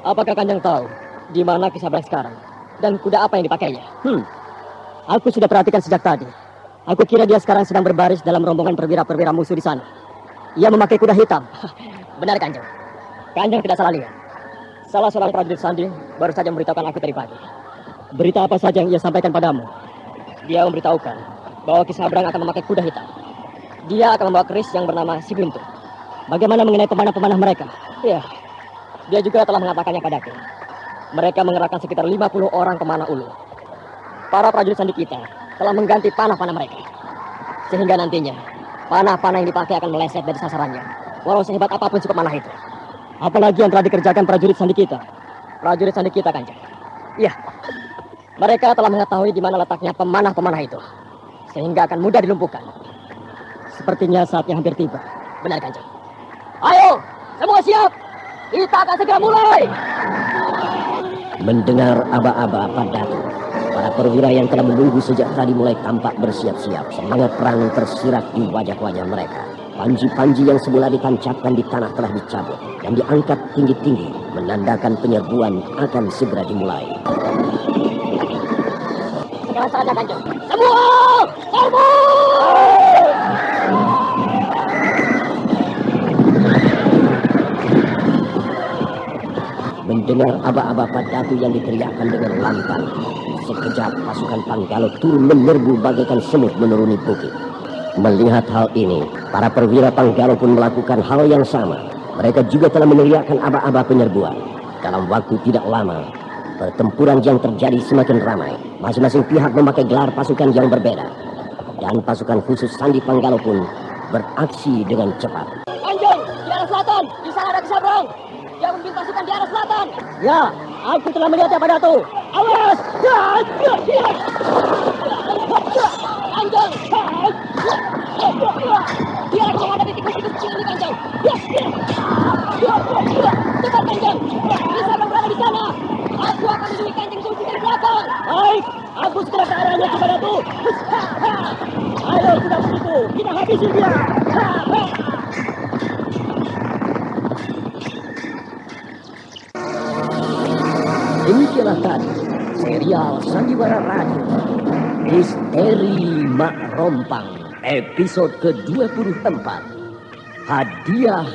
Apakah Kanjeng tahu di mana Ki Sabrang sekarang dan kuda apa yang dipakainya? Aku sudah perhatikan sejak tadi. Aku kira dia sekarang sedang berbaris dalam rombongan perwira-perwira musuh di sana. Ia memakai kuda hitam. Benar, Kanjeng. Kanjeng tidak salah lihat. Salah seorang prajurit Sandi baru saja memberitahukan aku tadi pagi. Berita apa saja yang ia sampaikan padamu? Dia memberitahukan bahwa Ki Sabrang akan memakai kuda hitam. Dia akan membawa keris yang bernama Si Guntur. Bagaimana mengenai pemanah-pemanah mereka? Ya, dia juga telah mengatakannya padaku. Mereka mengerahkan sekitar 50 orang pemanah ulu. Para prajurit Sandi kita telah mengganti panah-panah mereka. Sehingga nantinya, panah-panah yang dipakai akan meleset dari sasarannya. Walau sehebat apapun si pemanah itu. Apalagi yang telah dikerjakan prajurit Sandi kita. Prajurit Sandi kita, Kanjeng. Iya, mereka telah mengetahui di mana letaknya pemanah-pemanah itu. Sehingga akan mudah dilumpuhkan. Sepertinya saatnya hampir tiba. Benar, Kanjeng. Ayo, semua siap. Kita akan segera mulai. Mendengar aba-aba Padatu, para perwira yang telah menunggu sejak tadi mulai tampak bersiap-siap. Semangat perang tersirat di wajah-wajah mereka. Panji-panji yang semula ditancapkan di tanah telah dicabut dan diangkat tinggi-tinggi, menandakan penyerbuan akan segera dimulai. Sekarang saatnya, Kanjeng. Semua serbu! Mendengar aba-aba Padatu yang diteriakkan dengan lantang, sekejap pasukan Panggalo turun menyerbu bagaikan semut menuruni bukit. Melihat hal ini, para perwira Panggalo pun melakukan hal yang sama. Mereka juga telah meneriakkan aba-aba penyerbuan. Dalam waktu tidak lama, pertempuran yang terjadi semakin ramai. Masing-masing pihak memakai gelar pasukan yang berbeda. Dan pasukan khusus Sandi Panggalo pun beraksi dengan cepat. Kanjeng, di arah selatan, di sana ada Kisabrang. Dia memimpin pasukan di arah selatan. Ya, aku telah melihatnya Padatu. Awas! Kanjeng! Dia akan menghadapi tikus-tikus kecil ini, Kanjeng. Cepat, Kanjeng. Kisabrang berada di sana. Aku akan menemui Kanjeng Sultan dari belakang. Baik, aku segera ke arahnya ke Padatu. Ayo, tidak begitu. Kita habisi dia. Demikianlah tadi serial Sandiwara Radio Misteri Mak Rompang episode ke-24. Hadiah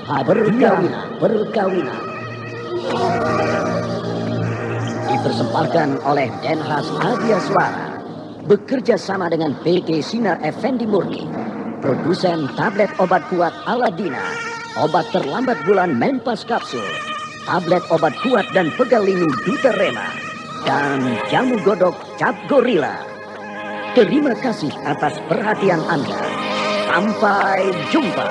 perkawinan dipersembahkan oleh Denhas Adia Suara bekerja sama dengan PT Sinar Effendi Murni, produsen tablet obat kuat Aladina, obat terlambat bulan Mempas Kapsul, tablet obat kuat dan pegal linu Duta Rema, dan jamu godok Cap Gorilla. Terima kasih atas perhatian Anda. Sampai jumpa.